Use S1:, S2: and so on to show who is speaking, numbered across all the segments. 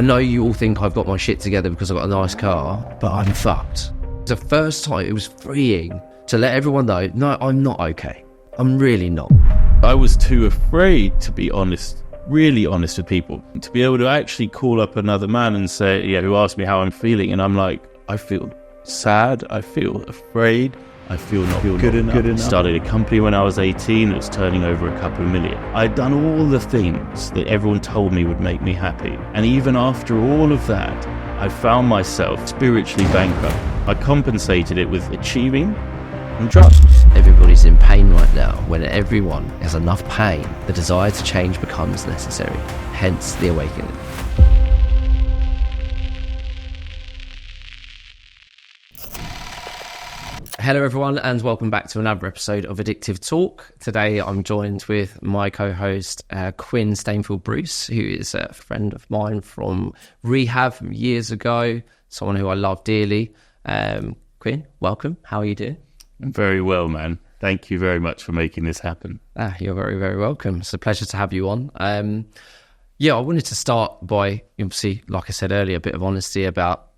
S1: I know you all think I've got my shit together because I've got a nice car, but I'm fucked. The first time, it was freeing to let everyone know, no, I'm not okay. I'm really not.
S2: I was too afraid to be honest, really honest with people, to be able to actually call up another man and say, who asked me how I'm feeling, and I'm like, I feel sad, I feel afraid, I feel not good enough. Started a company when I was 18, it was turning over a couple of million. I'd done all the things that everyone told me would make me happy. And even after all of that, I found myself spiritually bankrupt. I compensated it with achieving and drugs.
S1: Everybody's in pain right now. When everyone has enough pain, the desire to change becomes necessary. Hence the awakening. Hello everyone and welcome back to another episode of Addictive Talk. Today I'm joined with my co-host Quinn Stainfield-Bruce, who is a friend of mine from rehab from years ago, someone who I love dearly. Quinn, welcome. How are you doing?
S2: I'm very well, man. Thank you very much for making this happen.
S1: You're very, very welcome. It's a pleasure to have you on. I wanted to start by, obviously, like I said earlier, a bit of honesty about,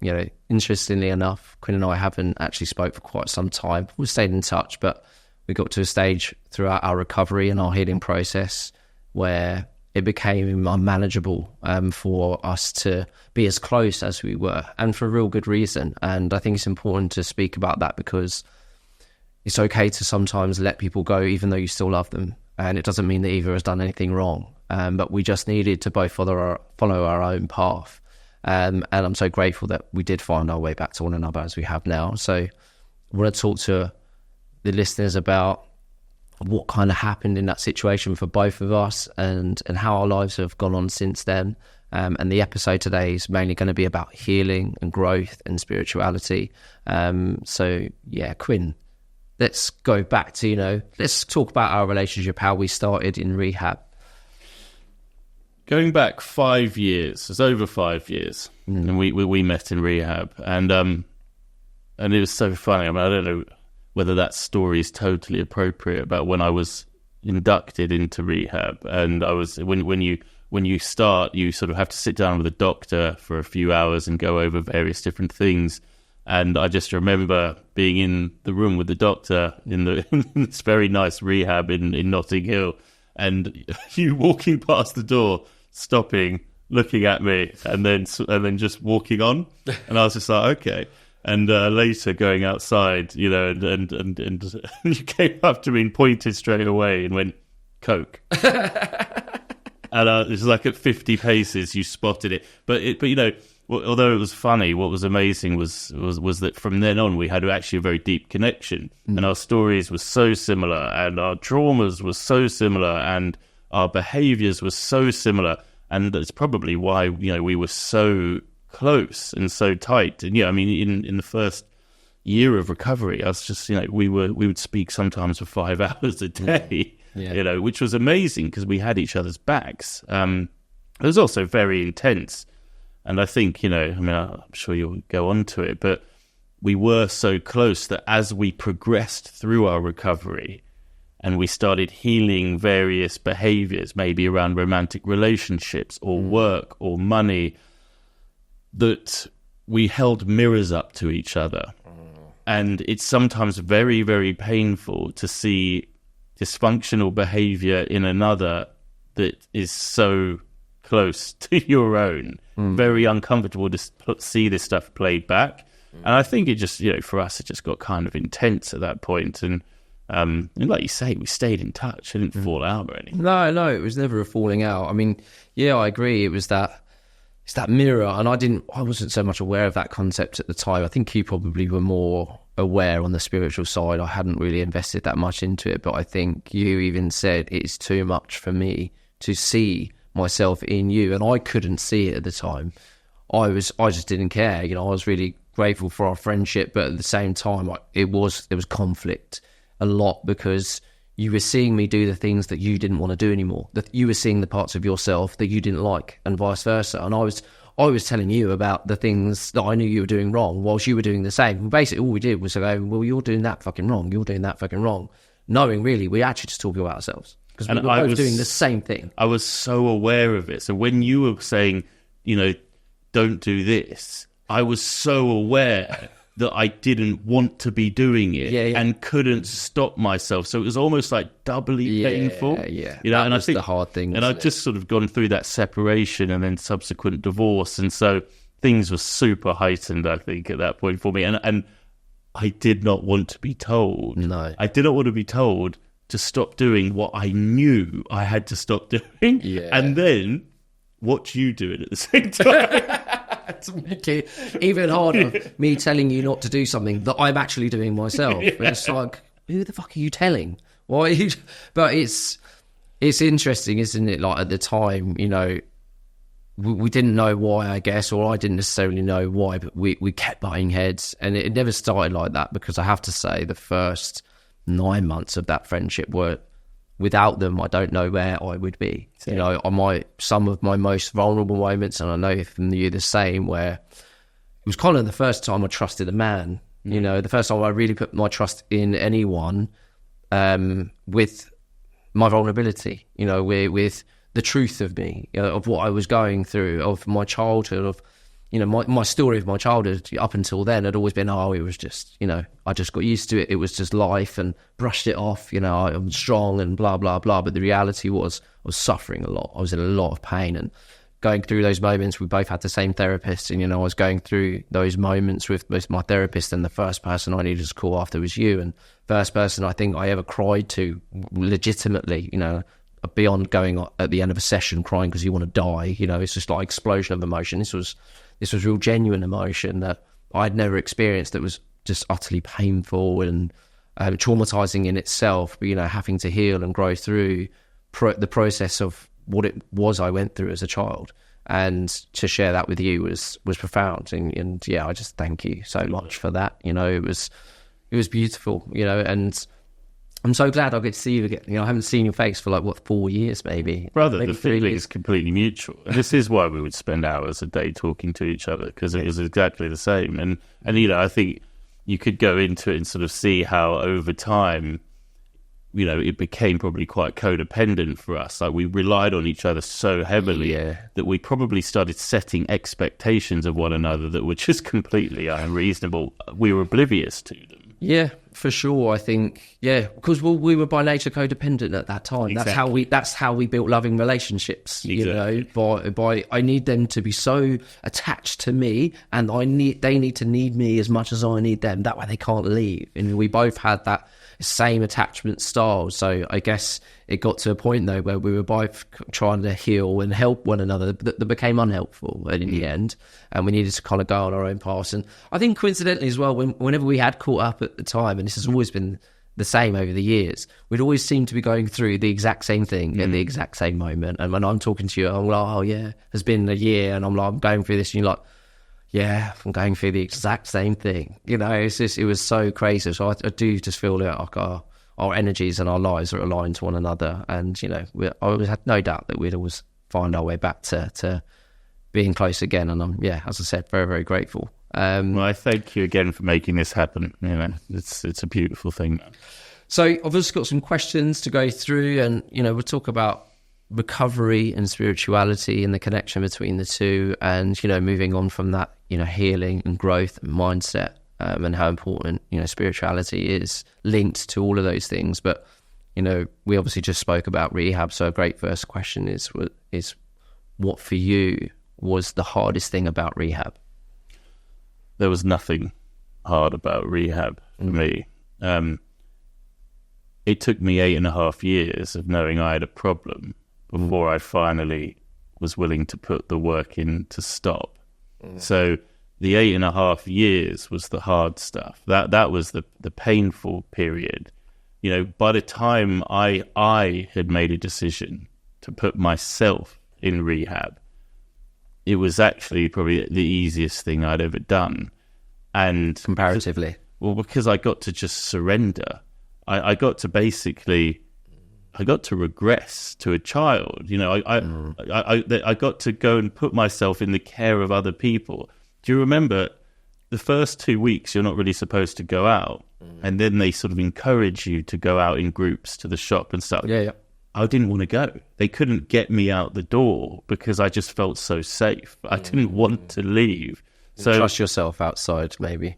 S1: interestingly enough, Quinn and I haven't actually spoke for quite some time. We've stayed in touch, but we got to a stage throughout our recovery and our healing process where it became unmanageable for us to be as close as we were, and for a real good reason. And I think it's important to speak about that because it's okay to sometimes let people go even though you still love them. And it doesn't mean that either has done anything wrong. But we just needed to both follow our own path. And I'm so grateful that we did find our way back to one another as we have now. So I want to talk to the listeners about what kind of happened in that situation for both of us and how our lives have gone on since then. And the episode today is mainly going to be about healing and growth and spirituality. Quinn, let's go back to, let's talk about our relationship, how we started in rehab.
S2: Going back 5 years, it's over 5 years, and we met in rehab, and it was so funny. I mean, I don't know whether that story is totally appropriate about when I was inducted into rehab, and I was when you start, you sort of have to sit down with a doctor for a few hours and go over various different things. And I just remember being in the room with the doctor in this very nice rehab in Notting Hill, and you walking past the door, stopping, looking at me, and then just walking on. And I was just like, okay. And later going outside, and you came up to me and pointed straight away and went, Coke. And it was like at 50 paces you spotted it. But although it was funny, what was amazing was that from then on we had actually a very deep connection, and our stories were so similar, and our traumas were so similar, and our behaviours were so similar, and that's probably why we were so close and so tight. And in the first year of recovery, I was just we would speak sometimes for 5 hours a day, which was amazing because we had each other's backs. It was also very intense. And I think, I'm sure you'll go on to it, but we were so close that as we progressed through our recovery and we started healing various behaviors, maybe around romantic relationships or work or money, that we held mirrors up to each other. And it's sometimes very, very painful to see dysfunctional behavior in another that is so close to your own. Very uncomfortable to see this stuff played back. And I think it just, for us, it just got kind of intense at that point. And like you say, we stayed in touch. It didn't fall out or anything.
S1: No, it was never a falling out. I mean, I agree. It's that mirror. And I wasn't so much aware of that concept at the time. I think you probably were more aware on the spiritual side. I hadn't really invested that much into it. But I think you even said it's too much for me to see myself in you, and I couldn't see it at the time. I just didn't care. I was really grateful for our friendship, but at the same time, there was conflict a lot because you were seeing me do the things that you didn't want to do anymore. That you were seeing the parts of yourself that you didn't like, and vice versa. And I was telling you about the things that I knew you were doing wrong, whilst you were doing the same. And basically, all we did was go, "Well, you're doing that fucking wrong. You're doing that fucking wrong," knowing really we actually just talking about ourselves. Because we were both doing the same thing.
S2: I was so aware of it. So when you were saying, don't do this, I was so aware that I didn't want to be doing it and couldn't stop myself. So it was almost like doubly painful.
S1: Yeah,
S2: you know,
S1: that
S2: and
S1: was
S2: I think
S1: the hard thing.
S2: And I'd just sort of gone through that separation and then subsequent divorce, and so things were super heightened, I think, at that point for me. And I did not want to be told.
S1: No,
S2: I did not want to be told to stop doing what I knew I had to stop doing, and then watch you do it at the same time.
S1: To make it even harder, me telling you not to do something that I'm actually doing myself. It's like, who the fuck are you telling? Why are you? But it's interesting, isn't it? Like, at the time, you know, we didn't know why, I guess, or I didn't necessarily know why, but we kept butting heads, and it never started like that, because I have to say the first 9 months of that friendship were, without them, I don't know where I would be. You know, some of my most vulnerable moments, and I know from you the same, where it was kind of the first time I trusted a man. You know, the first time I really put my trust in anyone, with my vulnerability. You know, with the truth of me, you know, of what I was going through, of my childhood, of, you know, my story of my childhood up until then had always been, it was just, you know, I just got used to it. It was just life, and brushed it off. You know, I'm strong and blah, blah, blah. But the reality was I was suffering a lot. I was in a lot of pain, and going through those moments, we both had the same therapist. And, you know, I was going through those moments with both my therapist, and the first person I needed to call after was you. And first person I think I ever cried to legitimately, you know, beyond going at the end of a session crying because you want to die. You know, it's just like explosion of emotion. This was real genuine emotion that I'd never experienced, that was just utterly painful and traumatizing in itself, but, you know, having to heal and grow through the process of what it was I went through as a child. And to share that with you was profound. And yeah, I just thank you so much for that. You know, it was beautiful, you know, and I'm so glad I get to see you again. You know, I haven't seen your face for 4 years, maybe.
S2: Brother,
S1: maybe
S2: the feeling is completely mutual. And this is why we would spend hours a day talking to each other, because it was exactly the same. And you know, I think you could go into it and sort of see how over time, you know, it became probably quite codependent for us. Like, we relied on each other so heavily that we probably started setting expectations of one another that were just completely unreasonable. We were oblivious to them.
S1: Yeah, for sure. I think, because we were by nature codependent at that time.
S2: Exactly.
S1: That's how we built loving relationships.
S2: Exactly.
S1: You know, by I need them to be so attached to me, and they need to need me as much as I need them. That way they can't leave. And we both had that same attachment style. So I guess it got to a point though where we were both trying to heal and help one another that became unhelpful in the end, and we needed to kind of go on our own paths. And I think coincidentally as well, whenever we had caught up at the time, and this has always been the same over the years, we'd always seem to be going through the exact same thing in the exact same moment. And when I'm talking to you, I'm like, it's been a year, and I'm like, I'm going through this, and you're like, yeah, I'm going through the exact same thing. You know, it was so crazy. So I do just feel like our energies and our lives are aligned to one another. And, you know, I always had no doubt that we'd always find our way back to being close again. And I'm, as I said, very, very grateful.
S2: Well, I thank you again for making this happen. You know, it's a beautiful thing.
S1: So I've also got some questions to go through, and, you know, we'll talk about recovery and spirituality and the connection between the two, and, you know, moving on from that, you know, healing and growth and mindset, and how important, you know, spirituality is linked to all of those things. But, you know, we obviously just spoke about rehab, so a great first question is what for you was the hardest thing about rehab?
S2: There was nothing hard about rehab for me. It took me 8.5 years of knowing I had a problem before I finally was willing to put the work in to stop. So the 8.5 years was the hard stuff. That was the painful period. You know, by the time I had made a decision to put myself in rehab, it was actually probably the easiest thing I'd ever done. And
S1: comparatively,
S2: well, because I got to just surrender. I got to regress to a child. You know, I got to go and put myself in the care of other people. Do you remember the first 2 weeks you're not really supposed to go out, and then they sort of encourage you to go out in groups to the shop and stuff.
S1: Yeah.
S2: I didn't want to go. They couldn't get me out the door because I just felt so safe. I didn't want to leave. So
S1: trust yourself outside, maybe.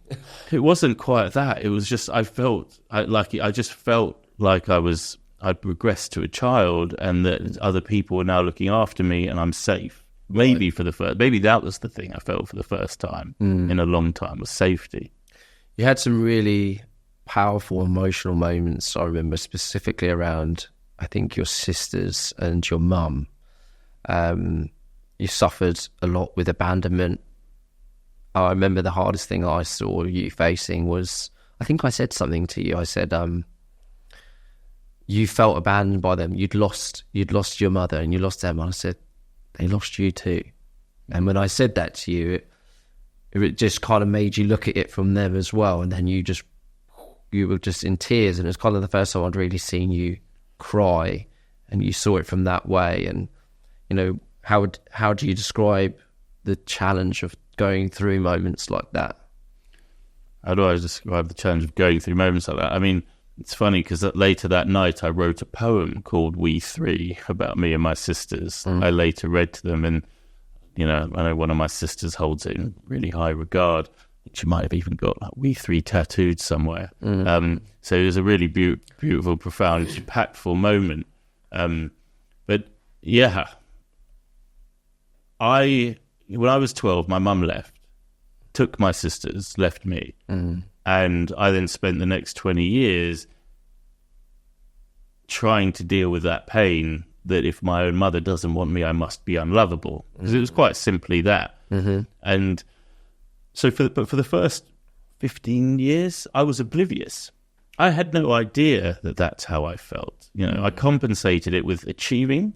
S2: It wasn't quite that. It was just I just felt like I'd regressed to a child, and that other people were now looking after me, and I'm safe. Maybe that was the thing I felt for the first time in a long time, was safety.
S1: You had some really powerful emotional moments, I remember, specifically around, I think, your sisters and your mum. You suffered a lot with abandonment. I remember the hardest thing I saw you facing was, I think I said something to you. I said, you felt abandoned by them. You'd lost your mother and you lost them. And I said, they lost you too. And when I said that to you, it just kind of made you look at it from them as well. And then you were just in tears. And it was kind of the first time I'd really seen you cry, and you saw it from that way. And, you know, how do you describe the challenge of going through moments like that?
S2: How do I describe the challenge of going through moments like that? I mean, it's funny because later that night I wrote a poem called We Three about me and my sisters. I later read to them, and, you know, I know one of my sisters holds it in really high regard. She might have even got like We Three tattooed somewhere. So it was a really beautiful, profound, impactful moment. But yeah, when I was 12, my mum left, took my sisters, left me. And I then spent the next 20 years trying to deal with that pain, that if my own mother doesn't want me, I must be unlovable. Because it was quite simply that. And so for the first 15 years, I was oblivious. I had no idea that that's how I felt. You know, I compensated it with achieving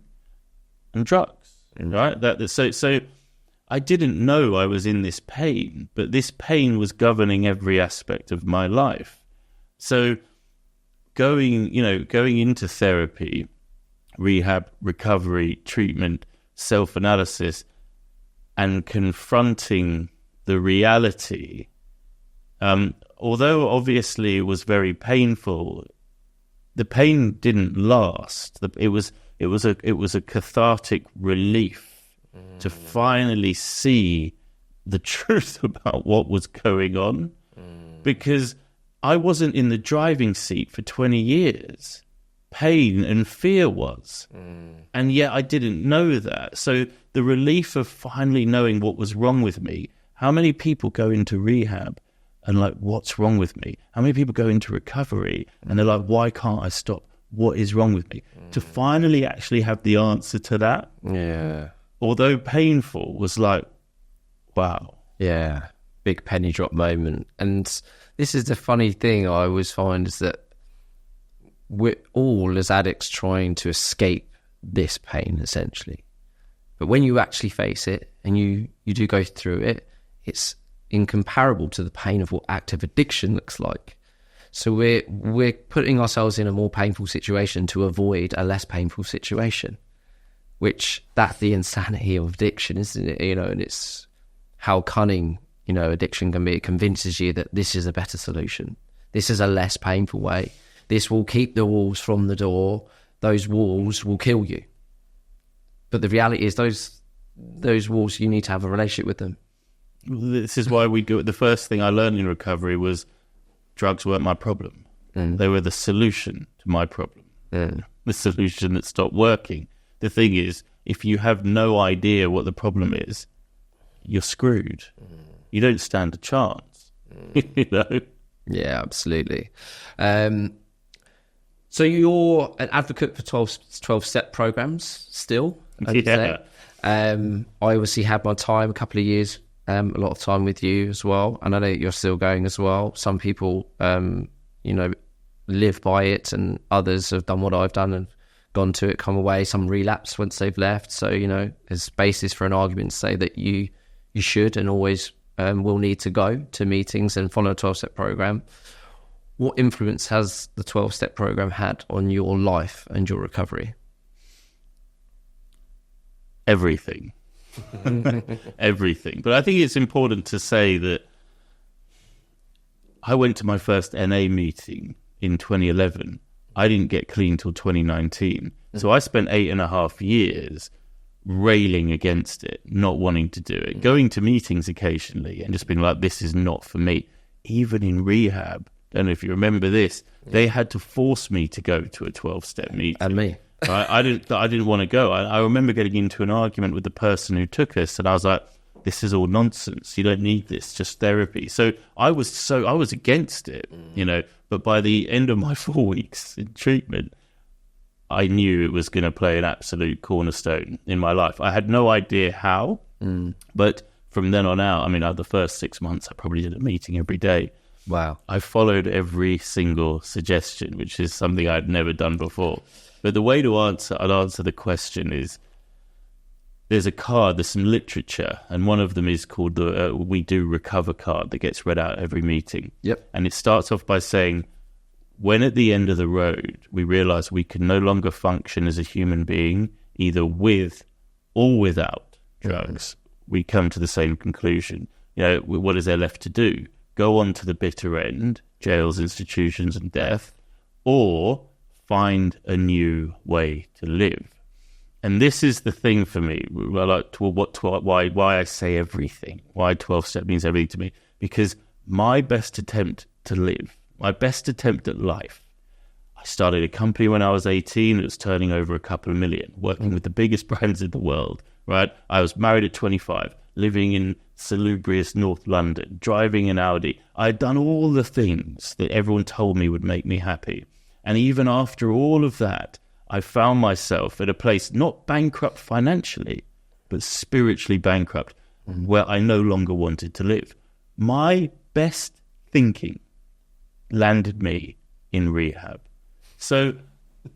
S2: and drugs, right? So I didn't know I was in this pain, but this pain was governing every aspect of my life. So going into therapy, rehab, recovery, treatment, self-analysis, and confronting the reality, although obviously it was very painful, the pain didn't last. It was a cathartic relief to finally see the truth about what was going on, because I wasn't in the driving seat for 20 years. Pain and fear was. And yet I didn't know that. So the relief of finally knowing what was wrong with me. How many people go into rehab and like, what's wrong with me? How many people go into recovery and they're like, why can't I stop? What is wrong with me? To finally actually have the answer to that.
S1: Yeah.
S2: Although painful, was like, wow.
S1: Yeah, big penny drop moment. And this is the funny thing I always find, is that we're all, as addicts, trying to escape this pain, essentially. But when you actually face it and you do go through it, it's incomparable to the pain of what active addiction looks like. So we're putting ourselves in a more painful situation to avoid a less painful situation. Which, that's the insanity of addiction, isn't it? You know, and it's how cunning, you know, addiction can be. It convinces you that this is a better solution. This is a less painful way. This will keep the wolves from the door. Those wolves will kill you. But the reality is those wolves, you need to have a relationship with them.
S2: This is why we do it. The first thing I learned in recovery was drugs weren't my problem. They were the solution to my problem. The solution that stopped working. The thing is, if you have no idea what the problem is, you're screwed. You don't stand a chance. You know?
S1: Yeah, absolutely. So you're an advocate for 12-step programs still?
S2: Yeah.
S1: I obviously had my time, a couple of years, a lot of time with you as well. And I know that you're still going as well. Some people, you know, live by it, and others have done what I've done and gone to it, come away. Some relapse once they've left. So, you know, there's basis for an argument to say that you should and always will need to go to meetings and follow a 12-step program. What influence has the 12-step program had on your life and your recovery?
S2: Everything. Everything. But I think it's important to say that I went to my first NA meeting in 2011. I didn't get clean till 2019. So I spent 8.5 years railing against it, not wanting to do it, going to meetings occasionally and just being like, this is not for me. Even in rehab, I don't know if you remember this, they had to force me to go to a 12-step meeting.
S1: And me.
S2: Right? I didn't want to go. I remember getting into an argument with the person who took us, and I was like, this is all nonsense. You don't need this, just therapy. So I was against it, you know, but by the end of my 4 weeks in treatment, I knew it was going to play an absolute cornerstone in my life. I had no idea how, but from then on out, I mean, the first 6 months, I probably did a meeting every day.
S1: Wow.
S2: I followed every single suggestion, which is something I'd never done before. But the way I'd answer the question is, there's a card, there's some literature, and one of them is called the We Do Recover card that gets read out every meeting.
S1: Yep.
S2: And it starts off by saying, when at the end of the road, we realize we can no longer function as a human being, either with or without drugs, we come to the same conclusion. You know, what is there left to do? Go on to the bitter end, jails, institutions, and death, or find a new way to live. And this is the thing for me, why I say everything, why 12-step means everything to me, because my best attempt to live, my best attempt at life, I started a company when I was 18, it was turning over a couple of million, working with the biggest brands in the world, right? I was married at 25, living in salubrious North London, driving an Audi. I'd done all the things that everyone told me would make me happy. And even after all of that, I found myself at a place not bankrupt financially, but spiritually bankrupt, where I no longer wanted to live. My best thinking landed me in rehab. So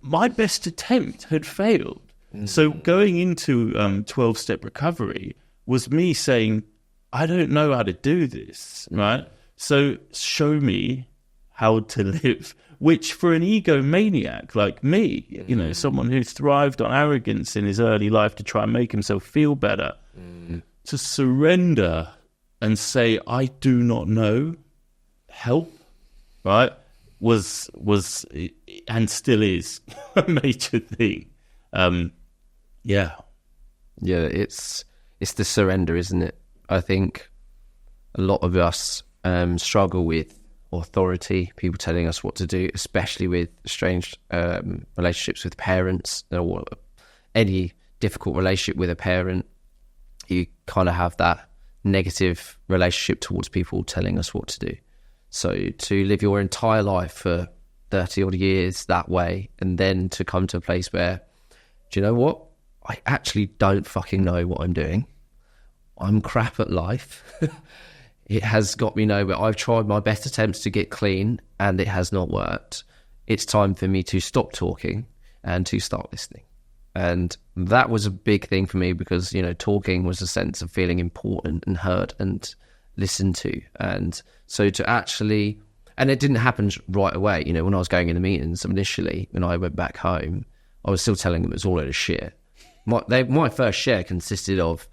S2: my best attempt had failed. So going into 12-step recovery was me saying, I don't know how to do this, right? So show me how to live. Which for an egomaniac like me, you know, someone who's thrived on arrogance in his early life to try and make himself feel better, to surrender and say, I do not know, help, right, was and still is a major thing. Yeah,
S1: it's the surrender, isn't it? I think a lot of us struggle with authority, people telling us what to do, especially with strange relationships with parents or any difficult relationship with a parent. You kind of have that negative relationship towards people telling us what to do. So to live your entire life for 30 odd years that way, and then to come to a place where, do you know what? I actually don't fucking know what I'm doing. I'm crap at life. It has got me nowhere. I've tried my best attempts to get clean and it has not worked. It's time for me to stop talking and to start listening. And that was a big thing for me because, you know, talking was a sense of feeling important and heard and listened to. And so to actually, and it didn't happen right away. You know, when I was going into meetings initially, when I went back home, I was still telling them it was all a load of shit. My first share consisted of,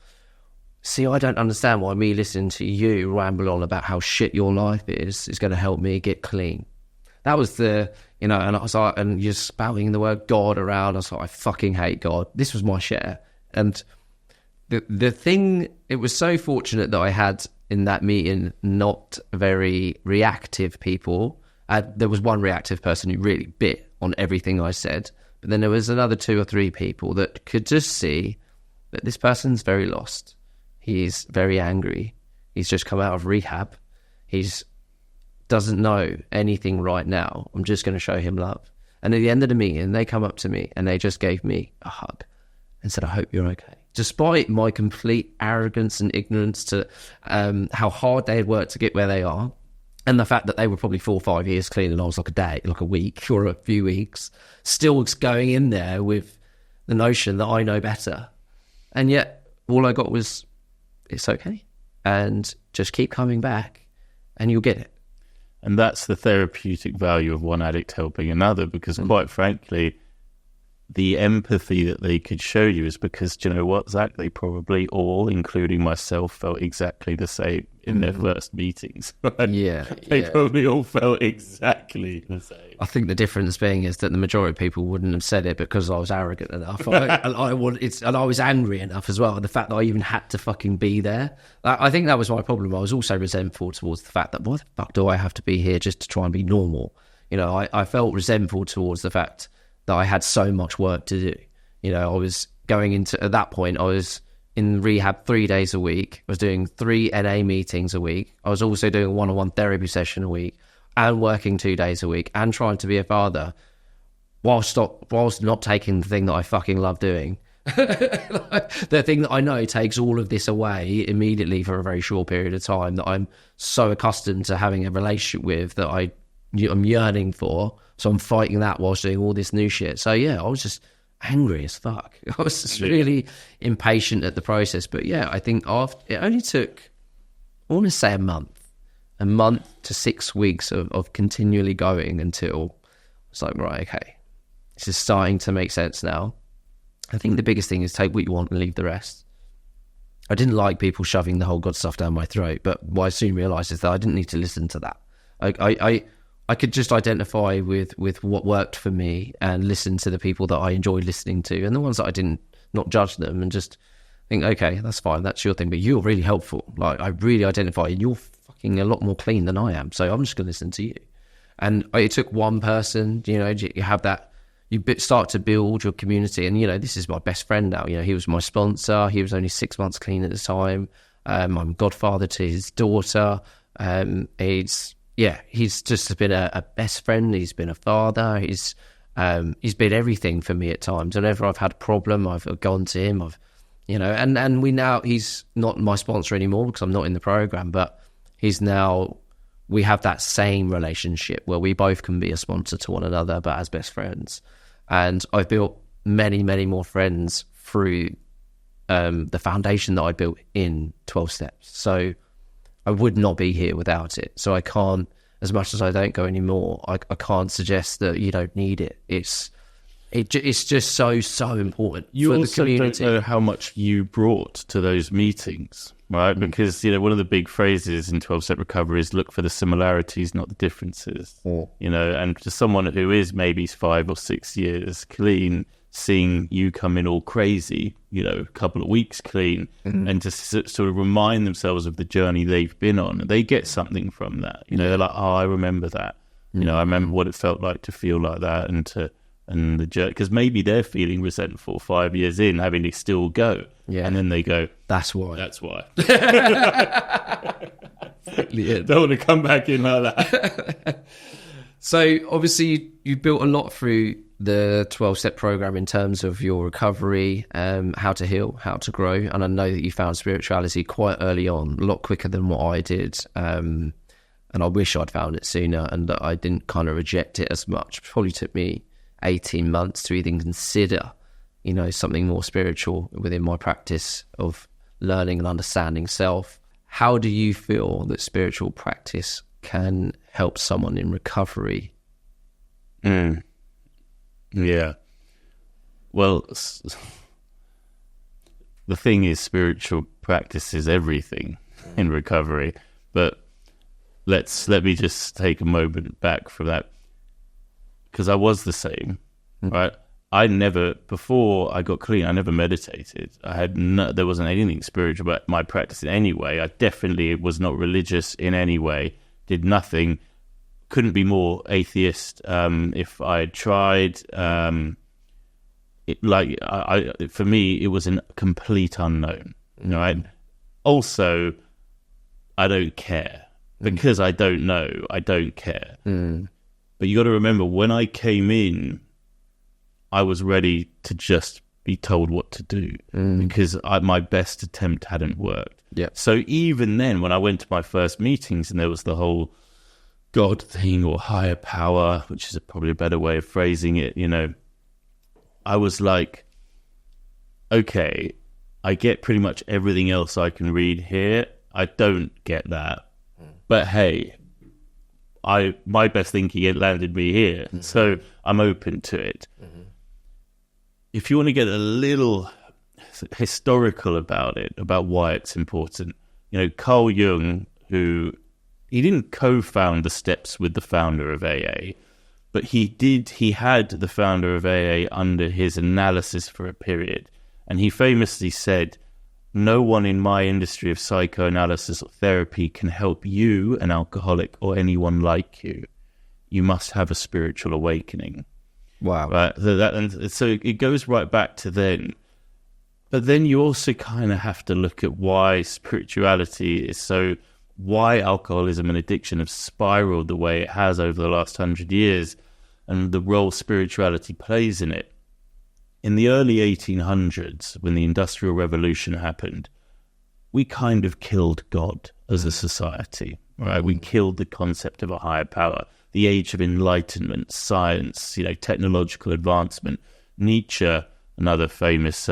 S1: see, I don't understand why me listening to you ramble on about how shit your life is going to help me get clean. That was the, you know, and I was like, and you're spouting the word God around. I was like, I fucking hate God. This was my share. And the thing, it was so fortunate that I had in that meeting not very reactive people. There was one reactive person who really bit on everything I said. But then there was another 2 or 3 people that could just see that this person's very lost. He's very angry. He's just come out of rehab. He's doesn't know anything right now. I'm just going to show him love. And at the end of the meeting, they come up to me and they just gave me a hug and said, I hope you're okay. Despite my complete arrogance and ignorance to how hard they had worked to get where they are, and the fact that they were probably 4 or 5 years clean and I was like a day, like a week or a few weeks, still going in there with the notion that I know better. And yet all I got was, it's okay. And just keep coming back and you'll get it.
S2: And that's the therapeutic value of one addict helping another, because quite frankly, the empathy that they could show you is because, do you know what, Zach, they probably all, including myself, felt exactly the same in their first meetings. Right?
S1: Yeah.
S2: They probably all felt exactly the same.
S1: I think the difference being is that the majority of people wouldn't have said it because I was arrogant enough. And I was angry enough as well. And the fact that I even had to fucking be there. I think that was my problem. I was also resentful towards the fact that, why the fuck do I have to be here just to try and be normal? You know, I felt resentful towards the fact that I had so much work to do. You know, I was going into, at that point, I was in rehab 3 days a week. I was doing 3 NA meetings a week. I was also doing a one-on-one therapy session a week and working 2 days a week and trying to be a father whilst not taking the thing that I fucking love doing. The thing that I know takes all of this away immediately for a very short period of time that I'm so accustomed to having a relationship with that I'm yearning for. So I'm fighting that whilst doing all this new shit. So yeah, I was just angry as fuck. I was just really impatient at the process. But yeah, I think it only took, I want to say a month to 6 weeks of continually going until it's like, right, okay, this is starting to make sense now. I think the biggest thing is take what you want and leave the rest. I didn't like people shoving the whole God stuff down my throat, but what I soon realised is that I didn't need to listen to that. I could just identify with what worked for me and listen to the people that I enjoyed listening to, and the ones that I didn't, not judge them and just think, okay, that's fine, that's your thing, but you're really helpful. Like, I really identify, and you're fucking a lot more clean than I am, so I'm just going to listen to you. And it took one person, you know, you have that, you start to build your community, and, you know, this is my best friend now. You know, he was my sponsor. He was only 6 months clean at the time. I'm godfather to his daughter. He's just been a best friend. He's been a father. He's been everything for me at times. Whenever I've had a problem, I've gone to him. And he's not my sponsor anymore because I'm not in the program, but we have that same relationship where we both can be a sponsor to one another, but as best friends. And I've built many, many more friends through the foundation that I built in 12 Steps. So I would not be here without it. So I can't, as much as I don't go anymore, I can't suggest that you don't need it. It's just so important
S2: you
S1: for the
S2: also
S1: community.
S2: Don't know how much you brought to those meetings, right? Because, you know, one of the big phrases in 12-step recovery is look for the similarities, not the differences. You know, and to someone who is maybe 5 or 6 years clean, seeing you come in all crazy, you know, a couple of weeks clean, and to sort of remind themselves of the journey they've been on, they get something from that. You know, they're like, oh, I remember that. You know, I remember what it felt like to feel like that, and the journey, because maybe they're feeling resentful 5 years in, having to still go. Yeah. And then they go, that's why. Don't want to come back in like that.
S1: So obviously you built a lot through the 12-step program in terms of your recovery, how to heal, how to grow. And I know that you found spirituality quite early on, a lot quicker than what I did. And I wish I'd found it sooner and that I didn't kind of reject it as much. It probably took me 18 months to even consider, you know, something more spiritual within my practice of learning and understanding self. How do you feel that spiritual practice can help someone in recovery?
S2: Yeah. Well, the thing is, spiritual practice is everything in recovery. But let me just take a moment back from that, because I was the same, right? Before I got clean, I never meditated. There wasn't anything spiritual about my practice in any way. I definitely was not religious in any way. Did nothing. Couldn't be more atheist if I had tried. For me, it was a complete unknown. Right? Also, I don't care because I don't know. I don't care. But you got to remember, when I came in, I was ready to just be told what to do because my best attempt hadn't worked.
S1: Yeah.
S2: So even then, when I went to my first meetings and there was the whole God thing or higher power, which is probably a better way of phrasing it, you know, I was like, okay, I get pretty much everything else I can read here. I don't get that. But hey, my best thinking, it landed me here. So I'm open to it. if you want to get a little historical about it, about why it's important, Carl Jung, he didn't co-found the steps with the founder of AA, but he had the founder of AA under his analysis for a period. And he famously said, "No one in my industry of psychoanalysis or therapy can help you, an alcoholic, or anyone like you. You must have a spiritual awakening."
S1: Wow.
S2: Right. So it goes right back to then. But then you also kind of have to look at why spirituality is why alcoholism and addiction have spiraled the way it has over the last 100 years, and the role spirituality plays in it. In the early 1800s, when the Industrial Revolution happened, we kind of killed God as a society, right? We killed the concept of a higher power. The age of enlightenment, science, technological advancement. Nietzsche, another famous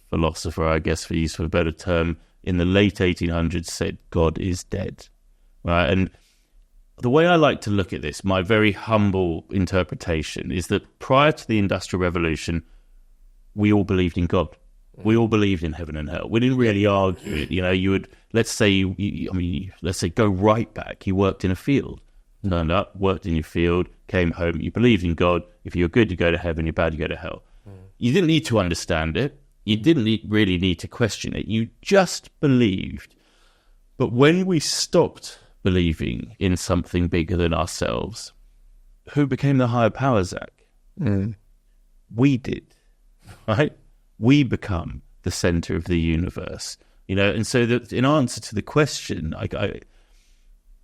S2: philosopher, I guess, for use of a better term, in the late 1800s said, God is dead, right? And the way I like to look at this, my very humble interpretation, is that prior to the Industrial Revolution, we all believed in God. We all believed in heaven and hell. We didn't really argue it. You would, let's say, go right back. You worked in a field, turned up, worked in your field, came home. You believed in God. If you're good, you go to heaven. You're bad, you go to hell. You didn't need to understand it. You didn't really need to question it. You just believed. But when we stopped believing in something bigger than ourselves, who became the higher power, Zach? We did, right? We become the center of the universe, and so that in answer to the question,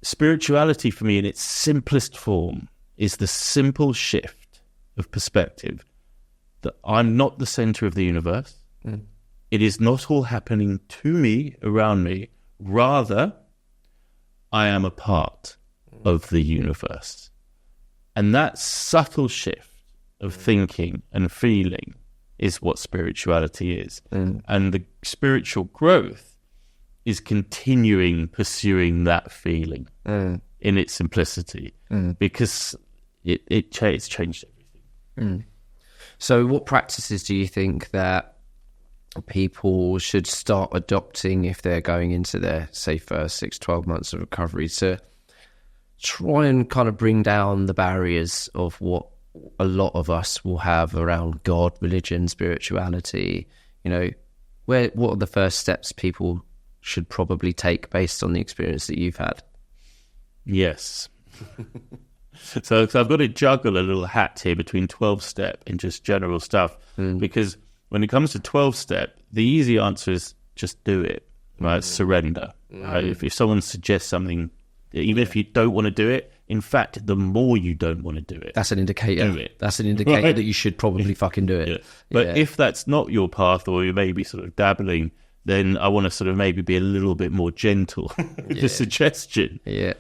S2: spirituality for me in its simplest form is the simple shift of perspective that I'm not the center of the universe. It is not all happening to me, around me. Rather, I am a part of the universe. And that subtle shift of thinking and feeling is what spirituality is. And the spiritual growth is pursuing that feeling in its simplicity, because it's changed everything.
S1: So what practices do you think that people should start adopting if they're going into their, say, first 6-12 months of recovery, to try and kind of bring down the barriers of what a lot of us will have around God, religion, spirituality? What are the first steps people should probably take based on the experience that you've had?
S2: Yes. So I've got to juggle a little hat here between 12-step and just general stuff, because when it comes to 12-step, the easy answer is just do it, right? Surrender. Right? If someone suggests something, even if you don't want to do it, in fact, the more you don't want to do it,
S1: that's an indicator.
S2: Do it.
S1: That's an indicator, right? That you should probably fucking do it.
S2: Yeah. But if that's not your path, or you may be sort of dabbling, then I want to sort of maybe be a little bit more gentle with the suggestion.
S1: Yeah.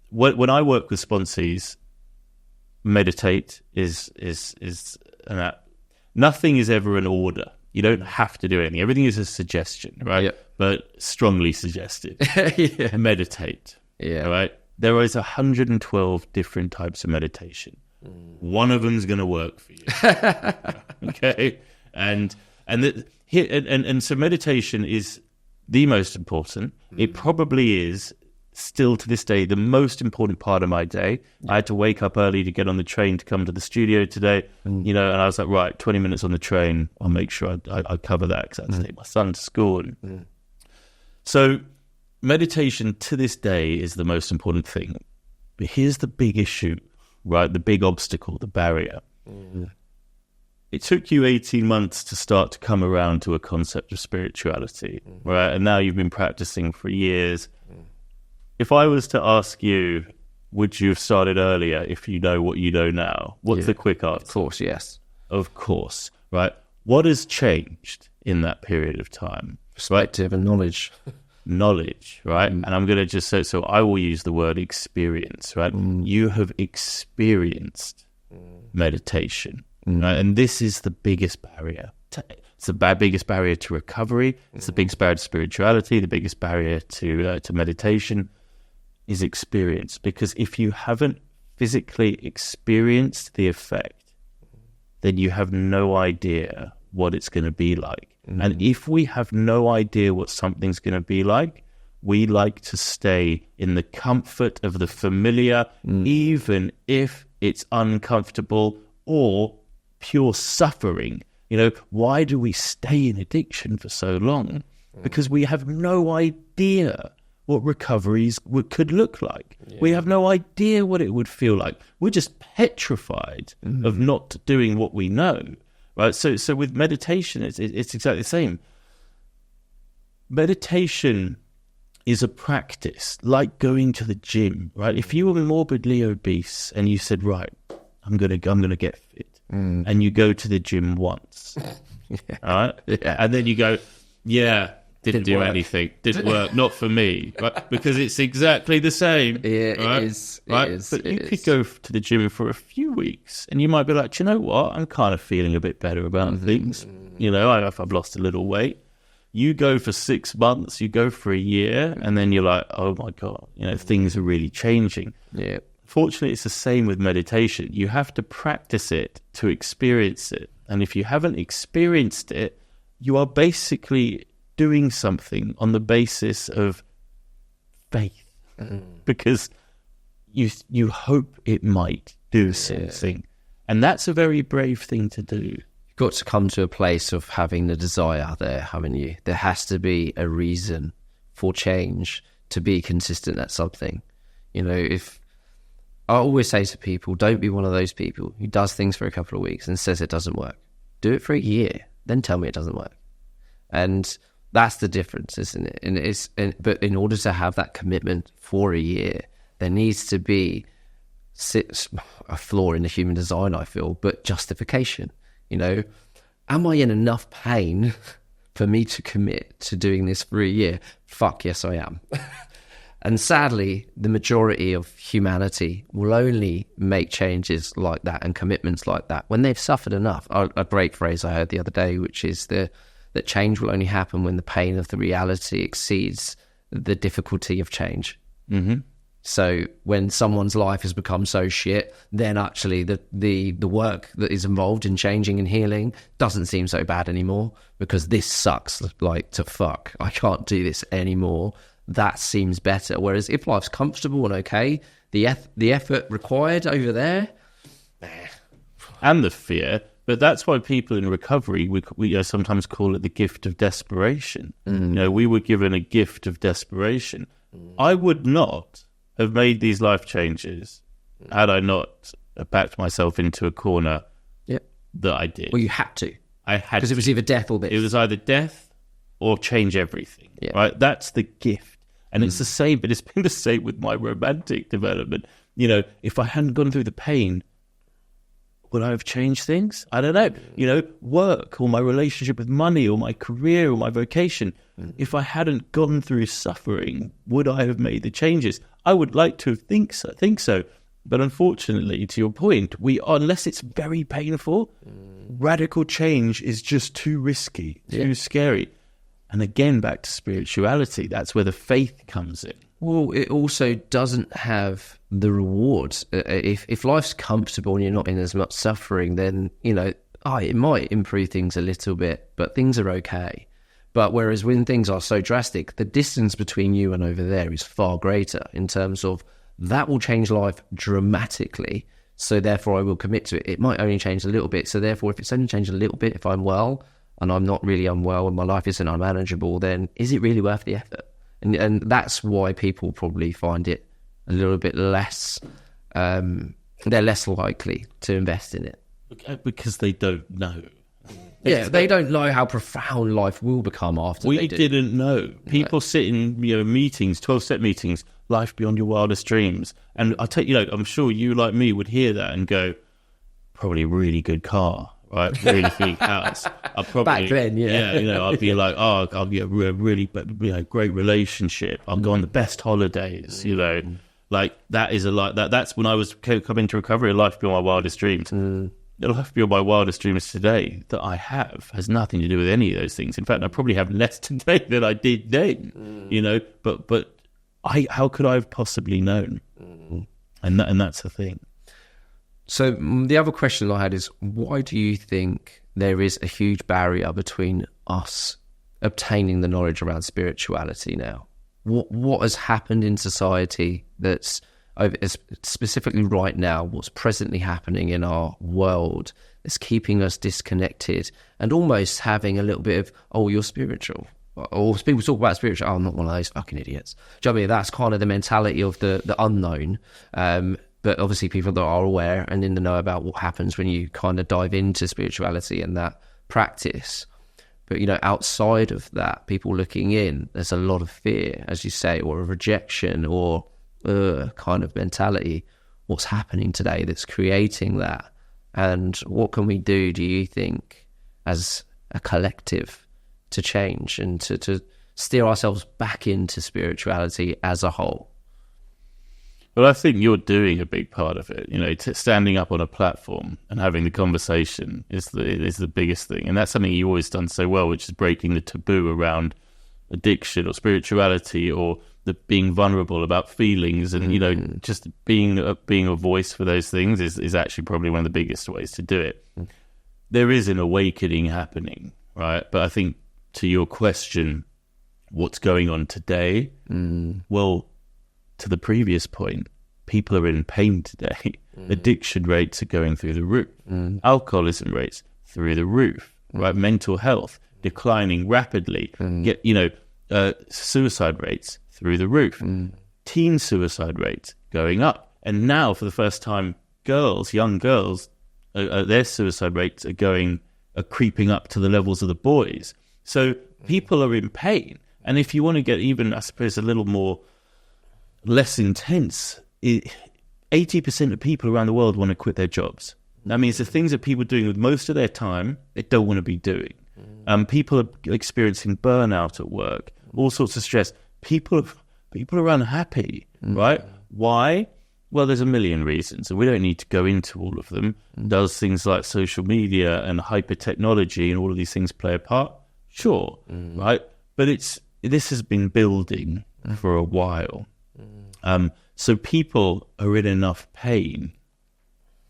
S2: When I work with sponsees, meditate is nothing is ever an order. You don't have to do anything. Everything is a suggestion, right?
S1: Yep.
S2: But strongly suggested. Meditate.
S1: Yeah.
S2: Right? There is 112 different types of meditation. One of them is going to work for you. Okay? And so meditation is the most important. It probably is still to this day the most important part of my day. I had to wake up early to get on the train to come to the studio today, and I was like, right, 20 minutes on the train, I'll make sure I cover that, because I have to take my son to school. So meditation to this day is the most important thing. But here's the big issue, right? The big obstacle, the barrier. It took you 18 months to start to come around to a concept of spirituality, right? And now you've been practicing for years. If I was to ask you, would you have started earlier if you know what you know now? What's the quick answer?
S1: Of course, yes.
S2: Of course, right? What has changed in that period of time?
S1: Perspective and knowledge.
S2: Knowledge, right? And I'm going to just say, so I will use the word experience, right? You have experienced meditation, right? And this is the biggest barrier. It's the biggest barrier to recovery. It's the biggest barrier to spirituality. The biggest barrier to meditation is experience. Because if you haven't physically experienced the effect, then you have no idea what it's going to be like. And if we have no idea what something's going to be like, we like to stay in the comfort of the familiar, even if it's uncomfortable or pure suffering. Why do we stay in addiction for so long? Because we have no idea what recoveries could look like. We have no idea what it would feel like. We're just petrified of not doing what we know, right? So with meditation, it's exactly the same. Meditation is a practice like going to the gym, right? If you were morbidly obese and you said, right, I'm gonna get fit, and you go to the gym once, all right, and then you go, didn't do anything. Didn't work. Not for me. Right? Because it's exactly the same.
S1: Yeah,
S2: right?
S1: it is.
S2: Right? But you could go to the gym for a few weeks and you might be like, do you know what? I'm kind of feeling a bit better about things. I've lost a little weight. You go for 6 months, you go for a year, and then you're like, oh my God, things are really changing.
S1: Yeah.
S2: Fortunately, it's the same with meditation. You have to practice it to experience it. And if you haven't experienced it, you are basically doing something on the basis of faith, because you hope it might do something, and that's a very brave thing to do.
S1: You've got to come to a place of having the desire there, haven't you? There has to be a reason for change to be consistent at something. If I always say to people, don't be one of those people who does things for a couple of weeks and says it doesn't work. Do it for a year, then tell me it doesn't work. And that's the difference, isn't it? But in order to have that commitment for a year, there needs to be a flaw in the human design, I feel, but justification. Am I in enough pain for me to commit to doing this for a year? Fuck yes, I am. And sadly, the majority of humanity will only make changes like that and commitments like that when they've suffered enough. A great phrase I heard the other day, which is that change will only happen when the pain of the reality exceeds the difficulty of change. So when someone's life has become so shit, then actually the work that is involved in changing and healing doesn't seem so bad anymore, because this sucks like to fuck. I can't do this anymore. That seems better. Whereas if life's comfortable and okay, the effort required over there,
S2: and the fear. But that's why people in recovery, we sometimes call it the gift of desperation. We were given a gift of desperation. I would not have made these life changes had I not backed myself into a corner that I did.
S1: Well, you had to.
S2: I had
S1: because it was either death or this.
S2: It was either death or change everything. Right? That's the gift. And it's the same, but it's been the same with my romantic development. If I hadn't gone through the pain, would I have changed things? I don't know. Work or my relationship with money or my career or my vocation. If I hadn't gone through suffering, would I have made the changes? I would like to think so. But unfortunately, to your point, unless it's very painful, radical change is just too risky, too scary. And again, back to spirituality, that's where the faith comes in.
S1: Well, it also doesn't have the rewards. If life's comfortable and you're not in as much suffering, then, it might improve things a little bit, but things are okay. But whereas when things are so drastic, the distance between you and over there is far greater in terms of that will change life dramatically. So therefore I will commit to it. It might only change a little bit. So therefore, if it's only changed a little bit, if I'm well and I'm not really unwell and my life isn't unmanageable, then is it really worth the effort? And that's why people probably find it a little bit less, they're less likely to invest in it.
S2: Because they don't know.
S1: Yeah, they don't know how profound life will become after
S2: we didn't know. People sit in meetings, 12-step meetings, life beyond your wildest dreams. And I tell you, I'm sure you, like me, would hear that and go, probably a really good car. Right, really big house. I probably
S1: back then,
S2: I'd be like, I'll get a really, great relationship. I'll go on the best holidays. Like that is that's when I was coming to recovery. A life beyond my wildest dreams. The life beyond my wildest dreams today that I have has nothing to do with any of those things. In fact, I probably have less today than I did then. But how could I have possibly known? And that's the thing.
S1: So the other question I had is, why do you think there is a huge barrier between us obtaining the knowledge around spirituality now? What has happened in society that's specifically right now, what's presently happening in our world that's keeping us disconnected and almost having a little bit of, oh, you're spiritual. Or people talk about spiritual, oh, I'm not one of those fucking idiots. Do you know what I mean? That's kind of the mentality of the unknown. But obviously people that are aware and in the know about what happens when you kind of dive into spirituality and that practice. But, you know, outside of that, people looking in, there's a lot of fear, as you say, or a rejection or kind of mentality. What's happening today that's creating that? And what can we do, do you think, as a collective to change and to steer ourselves back into spirituality as a whole?
S2: Well, I think you're doing a big part of it. You know, standing up on a platform and having the conversation is the biggest thing. And that's something you've always done so well, which is breaking the taboo around addiction or spirituality or the being vulnerable about feelings. And, you know, just being a voice for those things is actually probably one of the biggest ways to do it. There is an awakening happening, right? But I think to your question, what's going on today? Well, to the previous point, people are in pain today. Addiction rates are going through the roof. Alcoholism rates through the roof, right? Mental health declining rapidly. Suicide rates through the roof. Teen suicide rates going up. And now, for the first time, young girls, their suicide rates are creeping up to the levels of the boys. So people are in pain. And if you want to get even, I suppose, a little more less intense, 80% of people around the world want to quit their jobs. That means the things that people are doing with most of their time, they don't want to be doing. People are experiencing burnout at work, all sorts of stress. People are unhappy, right? Why? Well, there's a million reasons, and we don't need to go into all of them. Does things like social media and hyper technology and all of these things play a part? Sure, right? But this has been building for a while. So people are in enough pain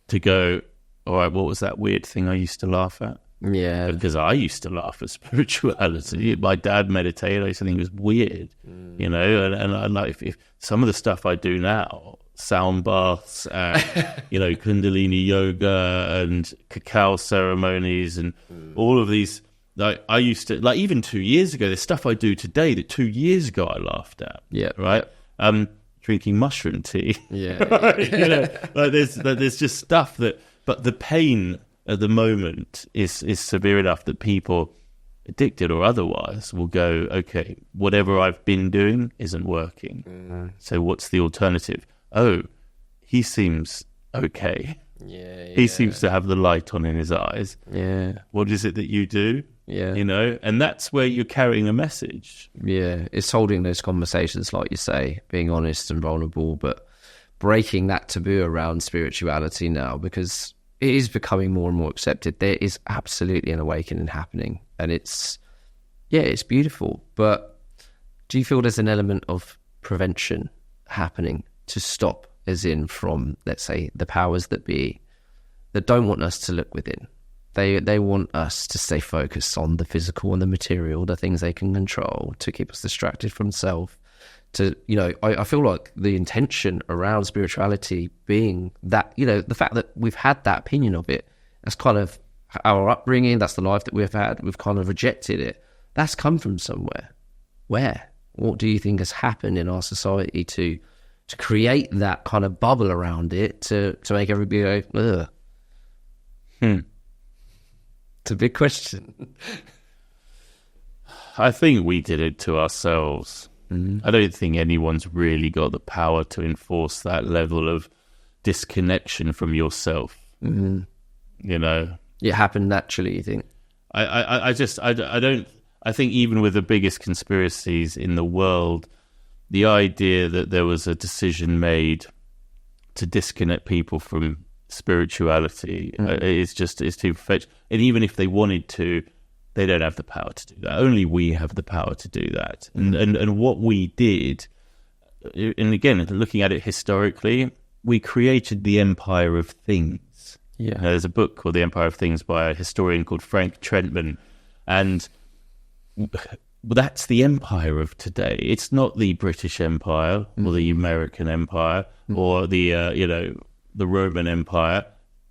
S2: to go, all right, what was that weird thing I used to laugh at?
S1: Yeah.
S2: Because I used to laugh at spirituality. My dad meditated. I used to think it was weird, you know, and I like if some of the stuff I do now, sound baths and, you know, Kundalini yoga and cacao ceremonies and all of these, like I used to, like even 2 years ago, there's stuff I do today that 2 years ago I laughed at.
S1: Yeah.
S2: Right. Drinking mushroom tea.
S1: Yeah.
S2: Right? You know, like there's just stuff that, but the pain at the moment is severe enough that people, addicted or otherwise, will go, okay, whatever I've been doing isn't working. So what's the alternative? Oh, he seems okay.
S1: Yeah.
S2: He seems to have the light on in his eyes.
S1: Yeah.
S2: What is it that you do?
S1: Yeah.
S2: You know, and that's where you're carrying a message.
S1: Yeah. It's holding those conversations, like you say, being honest and vulnerable, but breaking that taboo around spirituality now, because it is becoming more and more accepted. There is absolutely an awakening happening, and it's beautiful. But do you feel there's an element of prevention happening to stop, as in from, let's say, the powers that be that don't want us to look within? They want us to stay focused on the physical and the material, the things they can control, to keep us distracted from self. To, you know, I feel like the intention around spirituality being that, you know, the fact that we've had that opinion of it, that's kind of our upbringing, that's the life that we've had, we've kind of rejected it. That's come from somewhere. Where? What do you think has happened in our society to create that kind of bubble around it, to make everybody go, ugh? It's a big question.
S2: I think we did it to ourselves. I don't think anyone's really got the power to enforce that level of disconnection from yourself. You know,
S1: it happened naturally, you think?
S2: I think even with the biggest conspiracies in the world, the idea that there was a decision made to disconnect people from spirituality is too fetch. And even if they wanted to, they don't have the power to do that. Only we have the power to do that. And what we did, and again, looking at it historically, we created the empire of things.
S1: Yeah.
S2: There's a book called The Empire of Things by a historian called Frank Trentman, and that's the empire of today. It's not the British Empire or the American Empire or the the Roman Empire.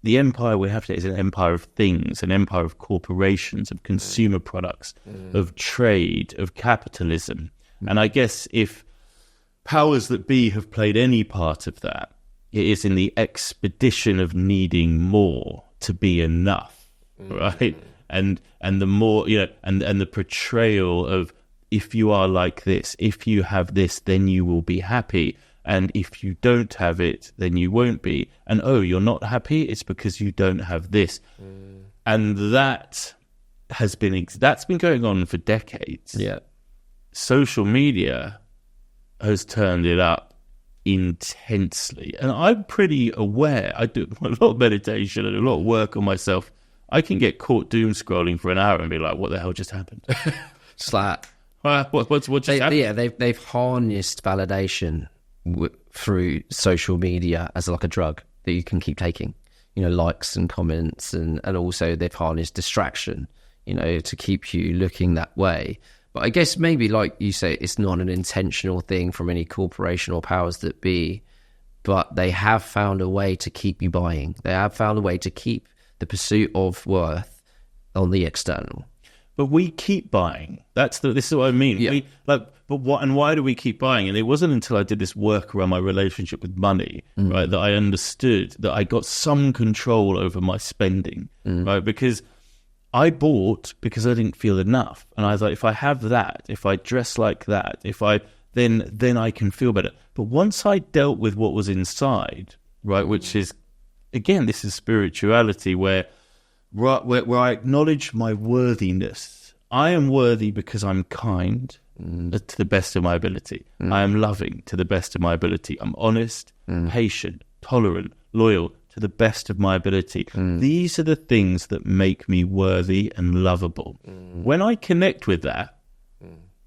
S2: The empire we have today is an empire of things, an empire of corporations, of consumer products, of trade, of capitalism. And I guess if powers that be have played any part of that, it is in the expedition of needing more to be enough, right? And the more, and the portrayal of, if you are like this, if you have this, then you will be happy. And if you don't have it, then you won't be. And, oh, you're not happy? It's because you don't have this. And that's been going on for decades.
S1: Yeah.
S2: Social media has turned it up intensely. And I'm pretty aware. I do a lot of meditation and a lot of work on myself. I can get caught doom scrolling for an hour and be like, what the hell just happened?
S1: It's like,
S2: what just happened?
S1: Yeah, they've harnessed validation through social media as like a drug that you can keep taking, likes and comments, and also they've harnessed distraction, to keep you looking that way. But I guess maybe, like you say, it's not an intentional thing from any corporation or powers that be, but they have found a way to keep you buying. They have found a way to keep the pursuit of worth on the external.
S2: But we keep buying. This is what I mean.
S1: Yeah.
S2: Why do we keep buying? And it wasn't until I did this work around my relationship with money, right, that I understood that I got some control over my spending, right? Because I bought because I didn't feel enough. And I was like, if I have that, if I dress like that, then I can feel better. But once I dealt with what was inside, right, which is, again, this is spirituality where I acknowledge my worthiness. I am worthy because I'm kind to the best of my ability. I am loving to the best of my ability. I'm honest, patient, tolerant, loyal to the best of my ability. These are the things that make me worthy and lovable. When I connect with that,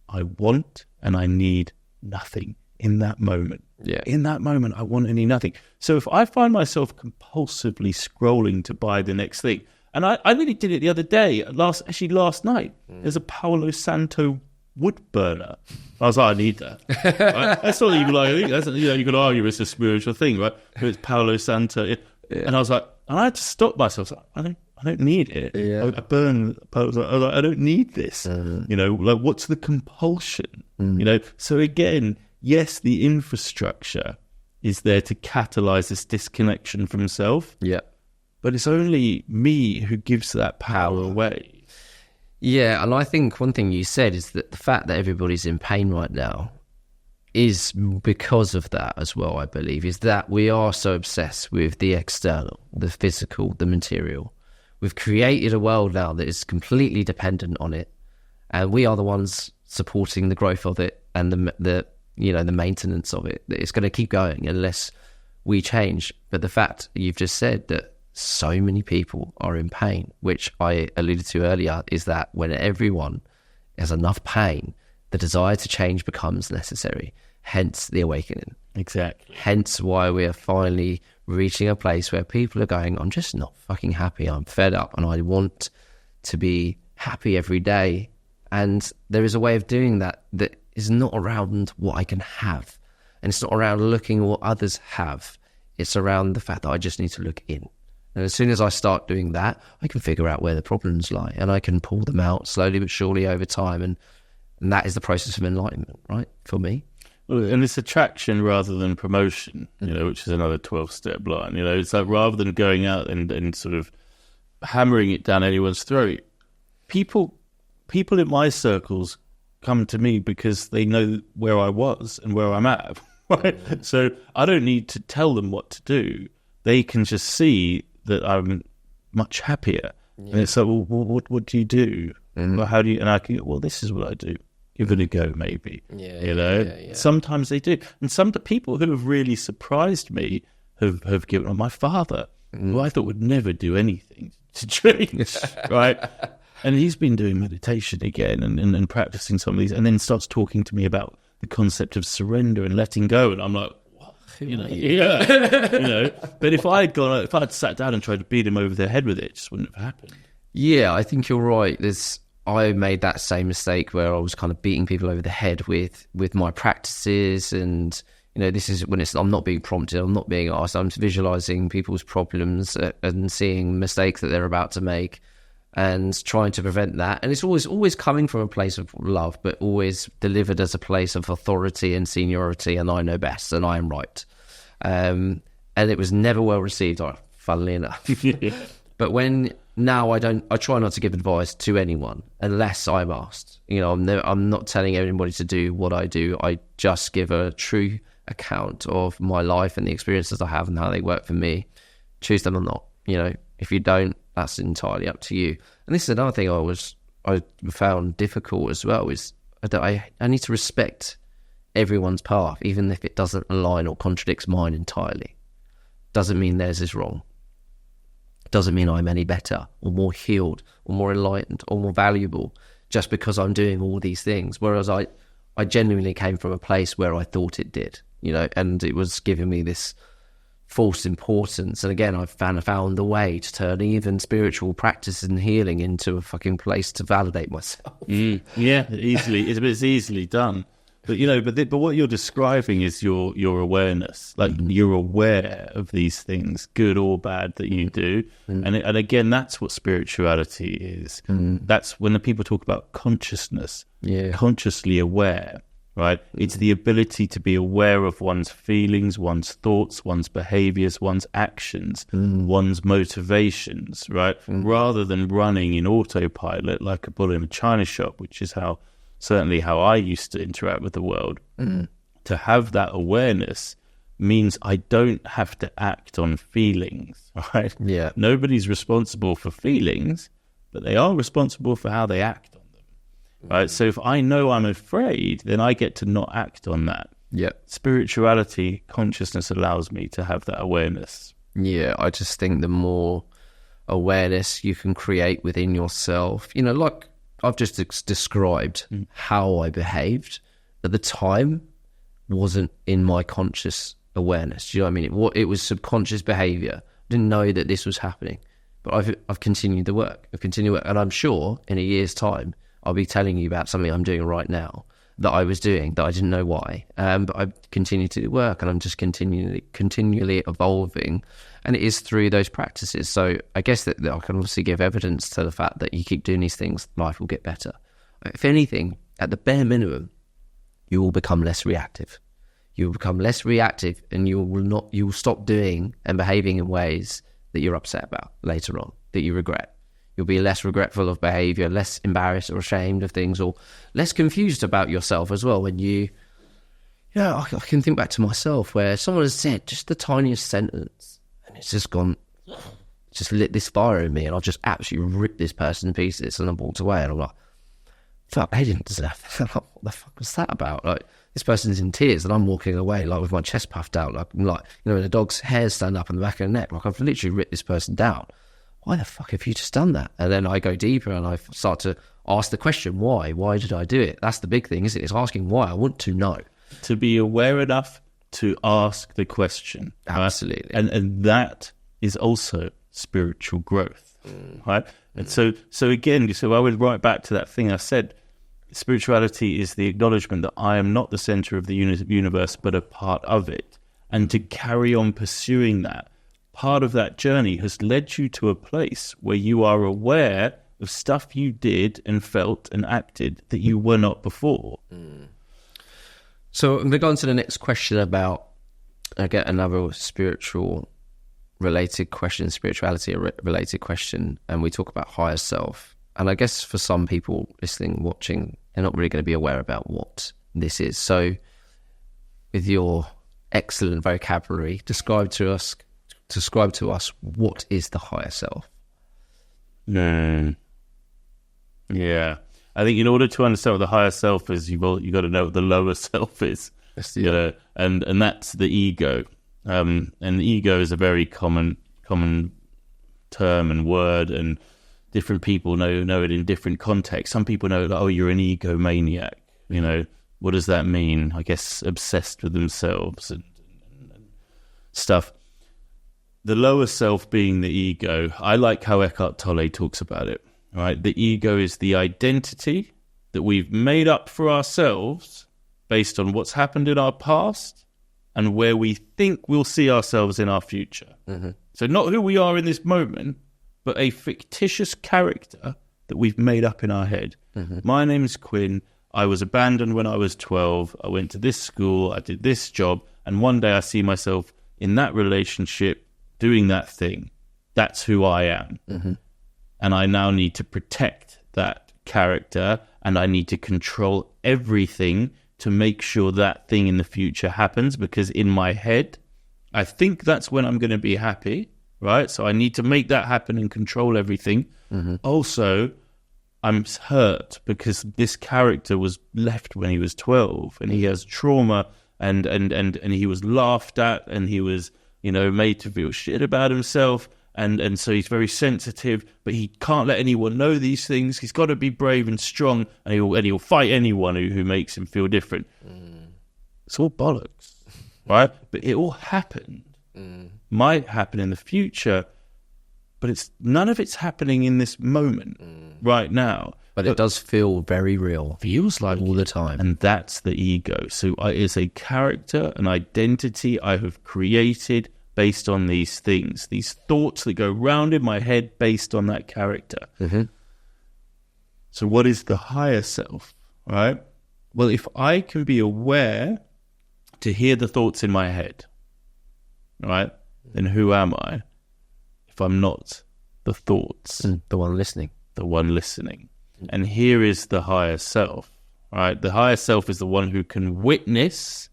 S2: I want and I need nothing in that moment.
S1: Yeah.
S2: In that moment, I want and need nothing. So if I find myself compulsively scrolling to buy the next thing, and I really did it the other day, last night, there's a Palo Santo wood burner. I was like, I need that. Right? That's not even like, you could argue it's a spiritual thing, right? But it's Palo Santo. And I was like, and I had to stop myself. I don't need it.
S1: Yeah.
S2: I burn. I was like, I don't need this. What's the compulsion? So again, yes, the infrastructure is there to catalyze this disconnection from self.
S1: Yeah.
S2: But it's only me who gives that power away.
S1: Yeah, and I think one thing you said is that the fact that everybody's in pain right now is because of that as well, I believe, is that we are so obsessed with the external, the physical, the material. We've created a world now that is completely dependent on it, and we are the ones supporting the growth of it and the maintenance of it. It's going to keep going unless we change. But the fact you've just said that so many people are in pain, which I alluded to earlier, is that when everyone has enough pain, the desire to change becomes necessary, hence the awakening.
S2: Exactly.
S1: Hence why we are finally reaching a place where people are going, I'm just not fucking happy, I'm fed up, and I want to be happy every day. And there is a way of doing that is not around what I can have, and it's not around looking at what others have. It's around the fact that I just need to look in. And as soon as I start doing that, I can figure out where the problems lie, and I can pull them out slowly but surely over time. And that is the process of enlightenment, right, for me.
S2: Well, and it's attraction rather than promotion, which is another 12-step line. It's like, rather than going out and sort of hammering it down anyone's throat, people in my circles come to me because they know where I was and where I'm at, right? So I don't need to tell them what to do. They can just see that I'm much happier. Yeah. And it's like, well, what do you do? Well, how do you? And I can go, well, this is what I do. Give it a go, maybe. Yeah. Sometimes they do. And some people who have really surprised me have given. My father, who I thought would never do anything to change, right? And he's been doing meditation again and practicing some of these, and then starts talking to me about the concept of surrender and letting go. And I'm like, what? But if I'd sat down and tried to beat him over the head with it just wouldn't have happened.
S1: Yeah, I think you're right. I made that same mistake where I was kind of beating people over the head with my practices, and this is when I'm not being prompted, I'm not being asked, I'm visualizing people's problems and seeing mistakes that they're about to make and trying to prevent that. And it's always coming from a place of love, but always delivered as a place of authority and seniority, and I know best and I am right. And it was never well received, funnily enough. But now I try not to give advice to anyone unless I'm asked. I'm not telling everybody to do what I do. I just give a true account of my life and the experiences I have and how they work for me. Choose them or not. If you don't, that's entirely up to you. And this is another thing I found difficult as well, is that I need to respect everyone's path, even if it doesn't align or contradicts mine entirely. Doesn't mean theirs is wrong. Doesn't mean I'm any better or more healed or more enlightened or more valuable just because I'm doing all these things. Whereas I genuinely came from a place where I thought it did, and it was giving me this false importance. And again, I've found a way to turn even spiritual practice and healing into a fucking place to validate myself.
S2: Yeah, easily. It's easily done. But but what you're describing is your awareness. Like you're aware of these things, good or bad, that you do. And again, that's what spirituality is. That's when the people talk about consciousness, consciously aware, right? It's the ability to be aware of one's feelings, one's thoughts, one's behaviors, one's actions, one's motivations, right? Rather than running in autopilot like a bull in a china shop, which is certainly how I used to interact with the world. To have that awareness means I don't have to act on feelings, right?
S1: Yeah.
S2: Nobody's responsible for feelings, but they are responsible for how they act on them, right? So if I know I'm afraid, then I get to not act on that.
S1: Yeah.
S2: Spirituality, consciousness allows me to have that awareness.
S1: Yeah, I just think the more awareness you can create within yourself, like I've just described how I behaved at the time wasn't in my conscious awareness. Do you know what I mean? It was subconscious behavior. I didn't know that this was happening, but I've continued the work. And I'm sure in a year's time, I'll be telling you about something I'm doing right now that I was doing that I didn't know why. But I continue to do work, and I'm just continually evolving. And it is through those practices. So I guess that I can obviously give evidence to the fact that you keep doing these things, life will get better. If anything, at the bare minimum, you will become less reactive. You will become less reactive, and you will stop doing and behaving in ways that you're upset about later on, that you regret. You'll be less regretful of behavior, less embarrassed or ashamed of things, or less confused about yourself as well. When I can think back to myself where someone has said just the tiniest sentence, and it's just lit this fire in me, and I'll just absolutely rip this person to pieces, and I walked away, and I'm like, fuck, they didn't deserve that. What the fuck was that about? Like, this person's in tears, and I'm walking away, like, with my chest puffed out, like when a dog's hairs stand up on the back of the neck, like, I've literally ripped this person down. Why the fuck have you just done that? And then I go deeper, and I start to ask the question, why? Why did I do it? That's the big thing, isn't it? It's asking why. I want to know.
S2: To be aware enough to ask the question.
S1: Absolutely.
S2: Right? And that is also spiritual growth, right? And so again, I would write back to that thing I said. Spirituality is the acknowledgement that I am not the center of the universe, but a part of it. And to carry on pursuing that, part of that journey has led you to a place where you are aware of stuff you did and felt and acted that you were not before.
S1: So I'm going to go on to the next question about, I get another spirituality related question, and we talk about higher self. And I guess for some people listening, watching, they're not really going to be aware about what this is. So with your excellent vocabulary, describe to us what is the higher self.
S2: Yeah, I think in order to understand what the higher self is, you got to know what the lower self is. And that's the ego. And the ego is a very common term and word, and different people know it in different contexts. Some people know, like, oh, you're an egomaniac. What does that mean? I guess obsessed with themselves and stuff. The lower self being the ego. I like how Eckhart Tolle talks about it, right? The ego is the identity that we've made up for ourselves based on what's happened in our past and where we think we'll see ourselves in our future. So not who we are in this moment, but a fictitious character that we've made up in our head. My name's Quinn. I was abandoned when I was 12. I went to this school. I did this job. And one day I see myself in that relationship doing that thing. That's who I am. And I now need to protect that character, and I need to control everything to make sure that thing in the future happens, because in my head, I think that's when I'm going to be happy, right? So I need to make that happen and control everything. Also, I'm hurt because this character was left when he was 12 and he has trauma and he was laughed at and he was, made to feel shit about himself. And so he's very sensitive, but he can't let anyone know these things. He's got to be brave and strong, and he'll fight anyone who makes him feel different. It's all bollocks, right? But it all happened. Might happen in the future, but none of it's happening in this moment right now.
S1: But it does feel very real.
S2: Feels like
S1: all the time.
S2: And that's the ego. So it's a character, an identity I have created based on these things, these thoughts that go round in my head based on that character. So what is the higher self, right? Well, if I can be aware to hear the thoughts in my head, right, then who am I if I'm not the thoughts?
S1: The one listening.
S2: The one listening. And here is the higher self, right? The higher self is the one who can witness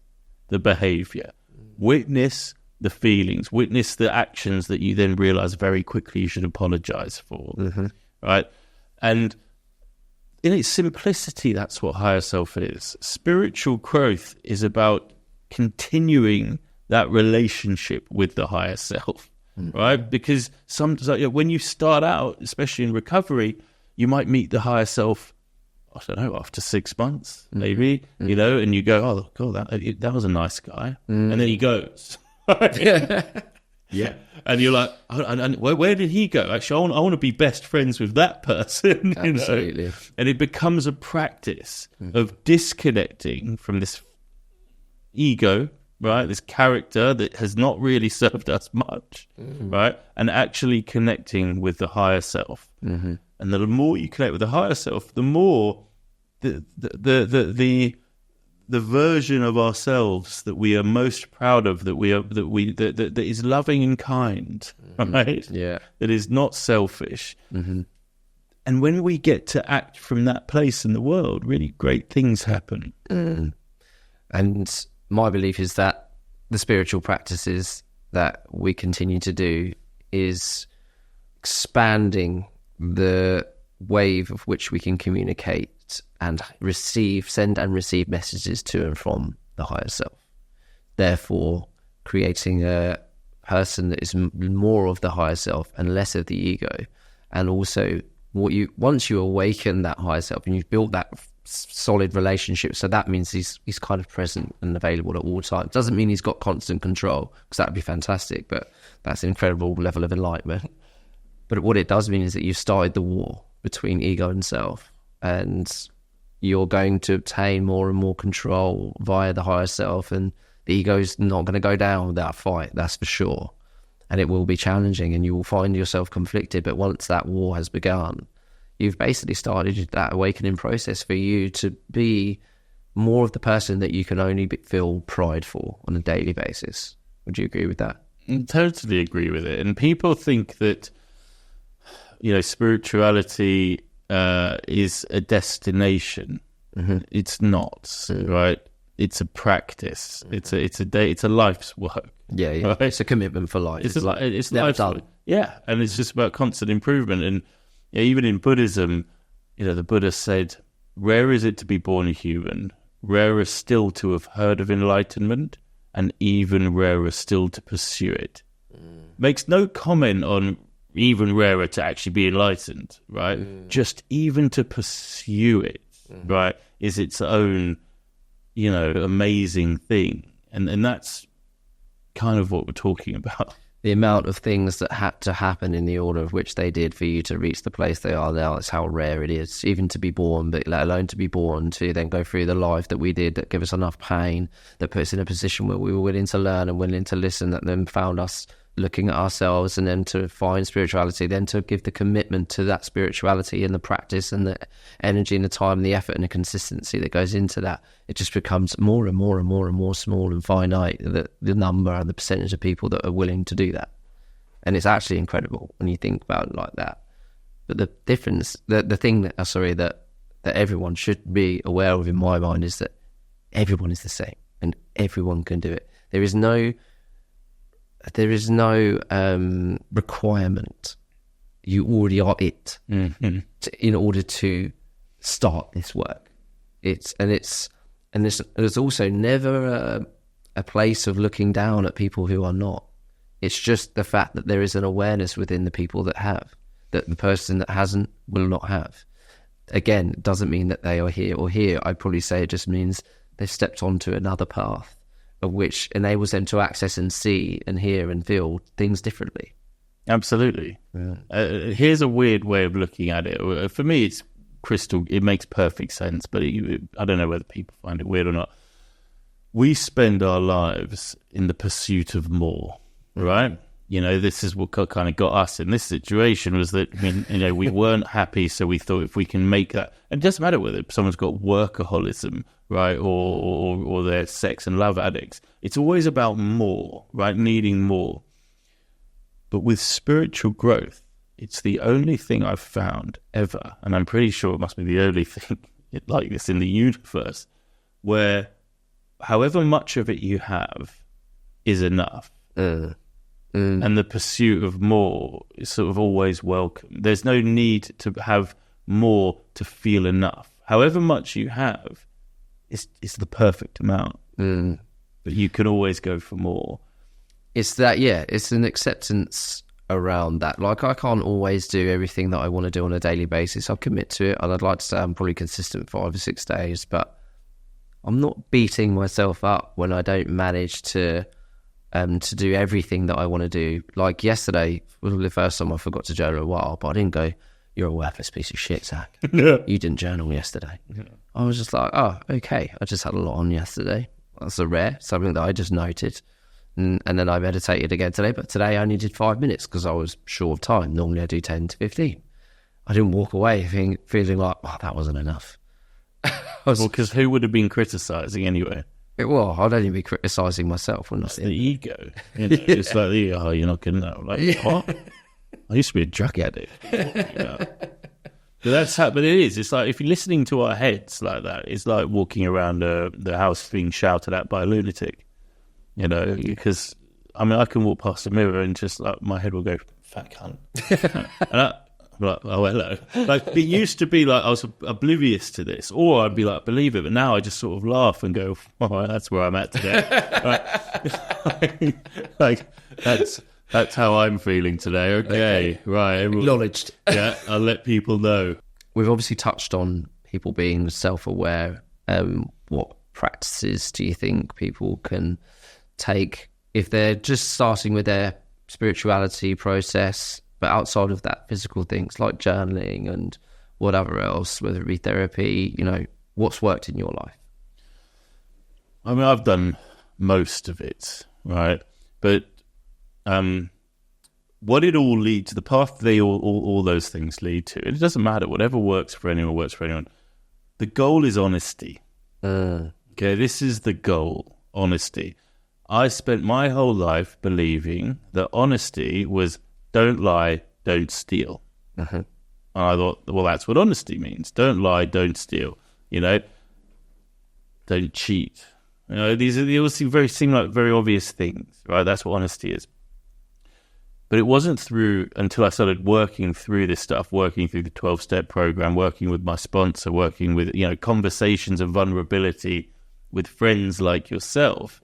S2: the behavior, witness the feelings, witness the actions that you then realize very quickly you should apologize for, right? And in its simplicity, that's what higher self is. Spiritual growth is about continuing that relationship with the higher self, right? Because sometimes when you start out, especially in recovery, you might meet the higher self, I don't know, after 6 months, maybe, and you go, oh, God, that was a nice guy. And then he goes. Yeah. And you're like, where did he go? Actually, I want to be best friends with that person.
S1: Absolutely.
S2: And it becomes a practice of disconnecting from this ego, right? This character that has not really served us much, right? And actually connecting with the higher self. And the more you connect with the higher self, the more the version of ourselves that we are most proud of, that is loving and kind, right?
S1: Yeah.
S2: That is not selfish. And when we get to act from that place in the world, really great things happen.
S1: And my belief is that the spiritual practices that we continue to do is expanding the wave of which we can communicate and send and receive messages to and from the higher self. Therefore, creating a person that is more of the higher self and less of the ego. And also, once you awaken that higher self and you've built that solid relationship, so that means he's kind of present and available at all times. Doesn't mean he's got constant control, because that would be fantastic, but that's an incredible level of enlightenment. But what it does mean is that you've started the war between ego and self, and you're going to obtain more and more control via the higher self, and the ego's not going to go down without a fight, that's for sure. And it will be challenging, and you will find yourself conflicted, but once that war has begun, you've basically started that awakening process for you to be more of the person that you can only feel pride for on a daily basis. Would you agree with that?
S2: I totally agree with it. And people think that, spirituality is a destination. It's not, right? It's a practice. It's a life's work.
S1: Yeah. Right? It's a commitment for life.
S2: It's never done. Yeah, and it's just about constant improvement. And even in Buddhism, the Buddha said, "Rare is it to be born a human. Rarer still to have heard of enlightenment, and even rarer still to pursue it." Makes no comment on even rarer to actually be enlightened, right? Just even to pursue it, right, is its own, amazing thing. And that's kind of what we're talking about.
S1: The amount of things that had to happen in the order of which they did for you to reach the place they are now, it's how rare it is, even to be born, but let alone to be born, to then go through the life that we did that give us enough pain, that put us in a position where we were willing to learn and willing to listen, that then found us looking at ourselves, and then to find spirituality, then to give the commitment to that spirituality and the practice and the energy and the time and the effort and the consistency that goes into that. It just becomes more and more and more and more small and finite, the number and the percentage of people that are willing to do that. And it's actually incredible when you think about it like that. But the difference, the thing that that everyone should be aware of in my mind is that everyone is the same and everyone can do it. There is no requirement. You already are it in order to start this work. There's also never a place of looking down at people who are not. It's just the fact that there is an awareness within the people that have, that the person that hasn't will not have. Again, it doesn't mean that they are here or here. I'd probably say it just means they've stepped onto another path, of which enables them to access and see and hear and feel things differently.
S2: Absolutely. Yeah. Here's a weird way of looking at it. For me, it makes perfect sense, but I don't know whether people find it weird or not. We spend our lives in the pursuit of more, right? You know, this is what kind of got us in this situation, was that, we weren't happy, so we thought if we can make that, and it doesn't matter whether someone's got workaholism, right, or they're sex and love addicts. It's always about more, right, needing more. But with spiritual growth, it's the only thing I've found ever, and I'm pretty sure it must be the only thing like this in the universe, where however much of it you have is enough. And the pursuit of more is sort of always welcome. There's no need to have more to feel enough. However much you have is the perfect amount. But you can always go for more.
S1: It's that, it's an acceptance around that. Like, I can't always do everything that I want to do on a daily basis. I'll commit to it, and I'd like to say I'm probably consistent 5 or 6 days, but I'm not beating myself up when I don't manage to do everything that I want to do. Like yesterday was the first time I forgot to journal in a while, but I didn't go, "You're a worthless piece of shit, Zach. You didn't journal yesterday." I was just like, oh, okay, I just had a lot on yesterday. That's something that I just noted. And then I meditated again today, but today I only did 5 minutes because I was short of time. Normally I do 10 to 15. I didn't walk away feeling like, oh, that wasn't enough.
S2: Because who would have been criticising anyway?
S1: I'd only be criticising myself.
S2: That's the ego. It's like, you're not good enough. Like, what? I used to be a drug addict. But that's how. But it is. It's like, if you're listening to our heads like that, it's like walking around the house being shouted at by a lunatic. Because I can walk past a mirror and just like my head will go, "Fat cunt," and I'm like, "Oh, hello." Like, it used to be like I was oblivious to this, or I'd be like, "Believe it," but now I just sort of laugh and go, "Oh, that's where I'm at today." Like that's how I'm feeling today. Okay, right,
S1: acknowledged.
S2: Yeah, I'll let people know.
S1: We've obviously touched on people being self-aware. What practices do you think people can take if they're just starting with their spirituality process, but outside of that, physical things like journaling and whatever else, whether it be therapy, what's worked in your life?
S2: I mean, I've done most of it, right? But what it all leads to, the path they all those things lead to, it doesn't matter. Whatever works for anyone works for anyone. The goal is honesty. Okay, this is the goal, honesty. I spent my whole life believing that honesty was don't lie, don't steal. And I thought, well, that's what honesty means. Don't lie, don't steal. Don't cheat. They all seem like very obvious things, right? That's what honesty is. But it wasn't until I started working through this stuff, working through the 12-step program, working with my sponsor, working with, conversations and vulnerability with friends like yourself,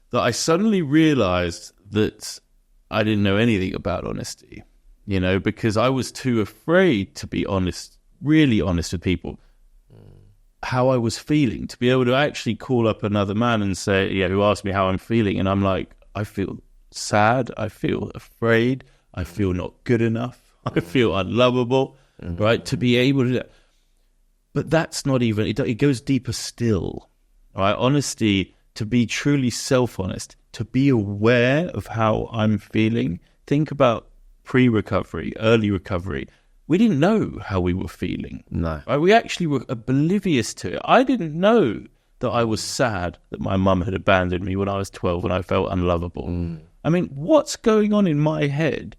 S2: that I suddenly realized that I didn't know anything about honesty, because I was too afraid to be honest, really honest with people, how I was feeling, to be able to actually call up another man and say, who asked me how I'm feeling. And I'm like, I feel sad, I feel afraid, I feel not good enough, I feel unlovable, right? To be able to, but that's not even, it goes deeper still, right? Honesty, to be truly self-honest, to be aware of how I'm feeling. Think about pre-recovery, early recovery. We didn't know how we were feeling.
S1: No.
S2: Right? We actually were oblivious to it. I didn't know that I was sad that my mum had abandoned me when I was 12 and I felt unlovable. I mean, what's going on in my head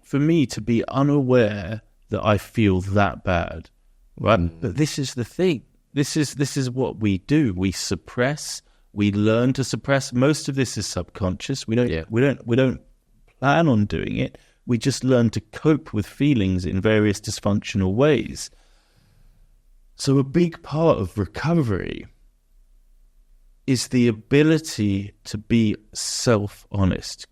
S2: for me to be unaware that I feel that bad? Right? But this is the thing. This is what we do. We suppress. We learn to suppress. Most of this is subconscious. We don't plan on doing it. We just learn to cope with feelings in various dysfunctional ways. So a big part of recovery is the ability to be self-honest.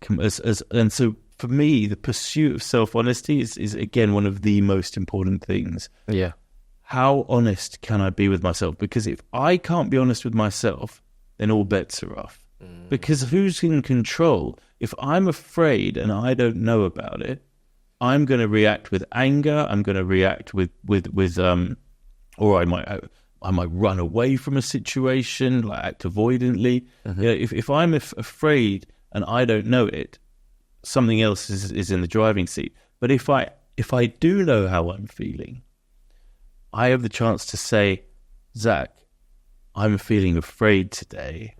S2: And so for me, the pursuit of self-honesty is again, one of the most important things.
S1: Yeah.
S2: How honest can I be with myself? Because if I can't be honest with myself, then all bets are off. Because who's in control? If I'm afraid and I don't know about it, I'm going to react with anger. I'm going to react with or I might run away from a situation, like act avoidantly. You know, if I'm afraid and I don't know it, something else is in the driving seat. But if I do know how I'm feeling, I have the chance to say, Zach, I'm feeling afraid today.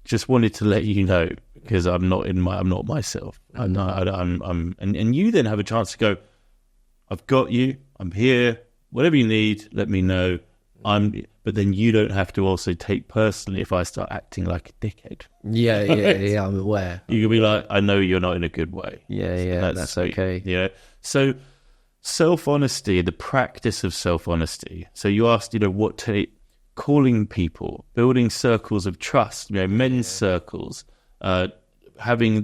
S2: Just wanted to let you know, because I'm not myself. And you then have a chance to go, I've got you. I'm here. Whatever you need, let me know. But then you don't have to also take personally if I start acting like a dickhead.
S1: Yeah, I'm aware.
S2: You can be like, I know you're not in a good way.
S1: Yeah, that's okay.
S2: Yeah. So self-honesty, the practice of self-honesty. So you asked, calling people, building circles of trust, men's circles, building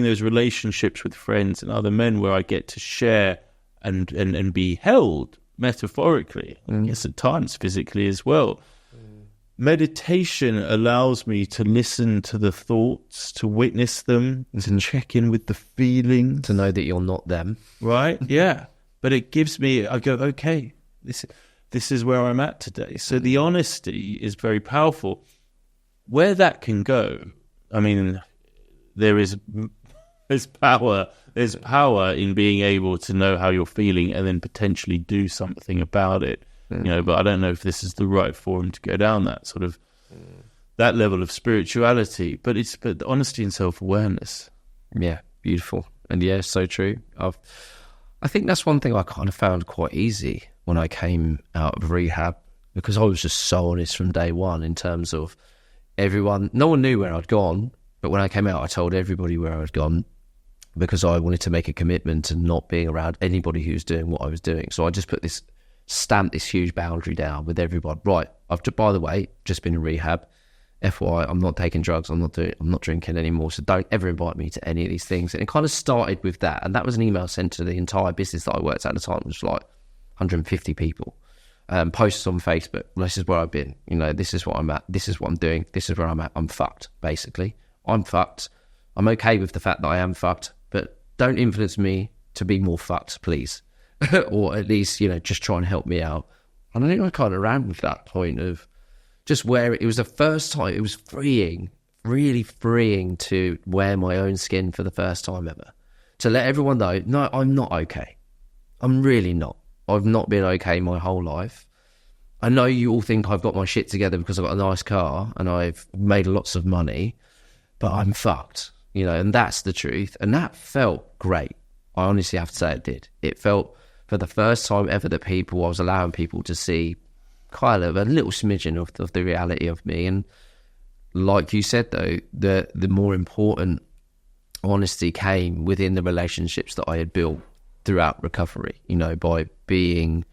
S2: those relationships with friends and other men where I get to share and be held metaphorically, I guess at times physically as well. Meditation allows me to listen to the thoughts, to witness them, to check in with the feelings.
S1: To know that you're not them.
S2: Right? Yeah. But it gives me, I go, okay, this is where I'm at today. So the honesty is very powerful. Where that can go, I mean, there's power. There's power in being able to know how you're feeling and then potentially do something about it. But I don't know if this is the right forum to go down that sort of that level of spirituality. But the honesty and self-awareness.
S1: Yeah, beautiful. And yeah, so true. I think that's one thing I kind of found quite easy when I came out of rehab, because I was just so honest from day one in terms of everyone. No one knew where I'd gone, but when I came out, I told everybody where I'd gone, because I wanted to make a commitment to not being around anybody who's doing what I was doing. So I just stamped this huge boundary down with everyone. Right, by the way, just been in rehab. FYI, I'm not taking drugs. I'm not drinking anymore. So don't ever invite me to any of these things. And it kind of started with that. And that was an email sent to the entire business that I worked at the time, which was like 150 people. Posts on Facebook. This is where I've been. This is what I'm at. This is what I'm doing. This is where I'm at. I'm fucked, basically. I'm fucked. I'm okay with the fact that I am fucked, but don't influence me to be more fucked, please. Or at least, just try and help me out. And I think I kind of ran with that point of just where it was the first time. It was freeing, really freeing to wear my own skin for the first time ever. To let everyone know, no, I'm not okay. I'm really not. I've not been okay my whole life. I know you all think I've got my shit together because I've got a nice car and I've made lots of money, but I'm fucked, and that's the truth. And that felt great. I honestly have to say it did. It felt, for the first time ever, that I was allowing people to see kind of a little smidgen of the reality of me. And like you said, though, the more important honesty came within the relationships that I had built throughout recovery, by being,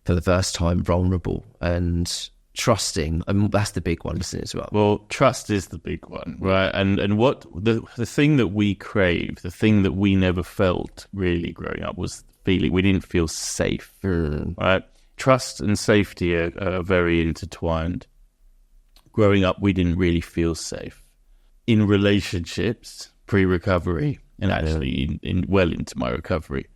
S1: for the first time, vulnerable and trusting. And that's the big one, isn't it, as well?
S2: Well, trust is the big one, right? And what the thing that we crave, the thing that we never felt really growing up, was feeling we didn't feel safe, right? Trust and safety are very intertwined. Growing up, we didn't really feel safe. in relationships, pre-recovery, and actually well into my recovery,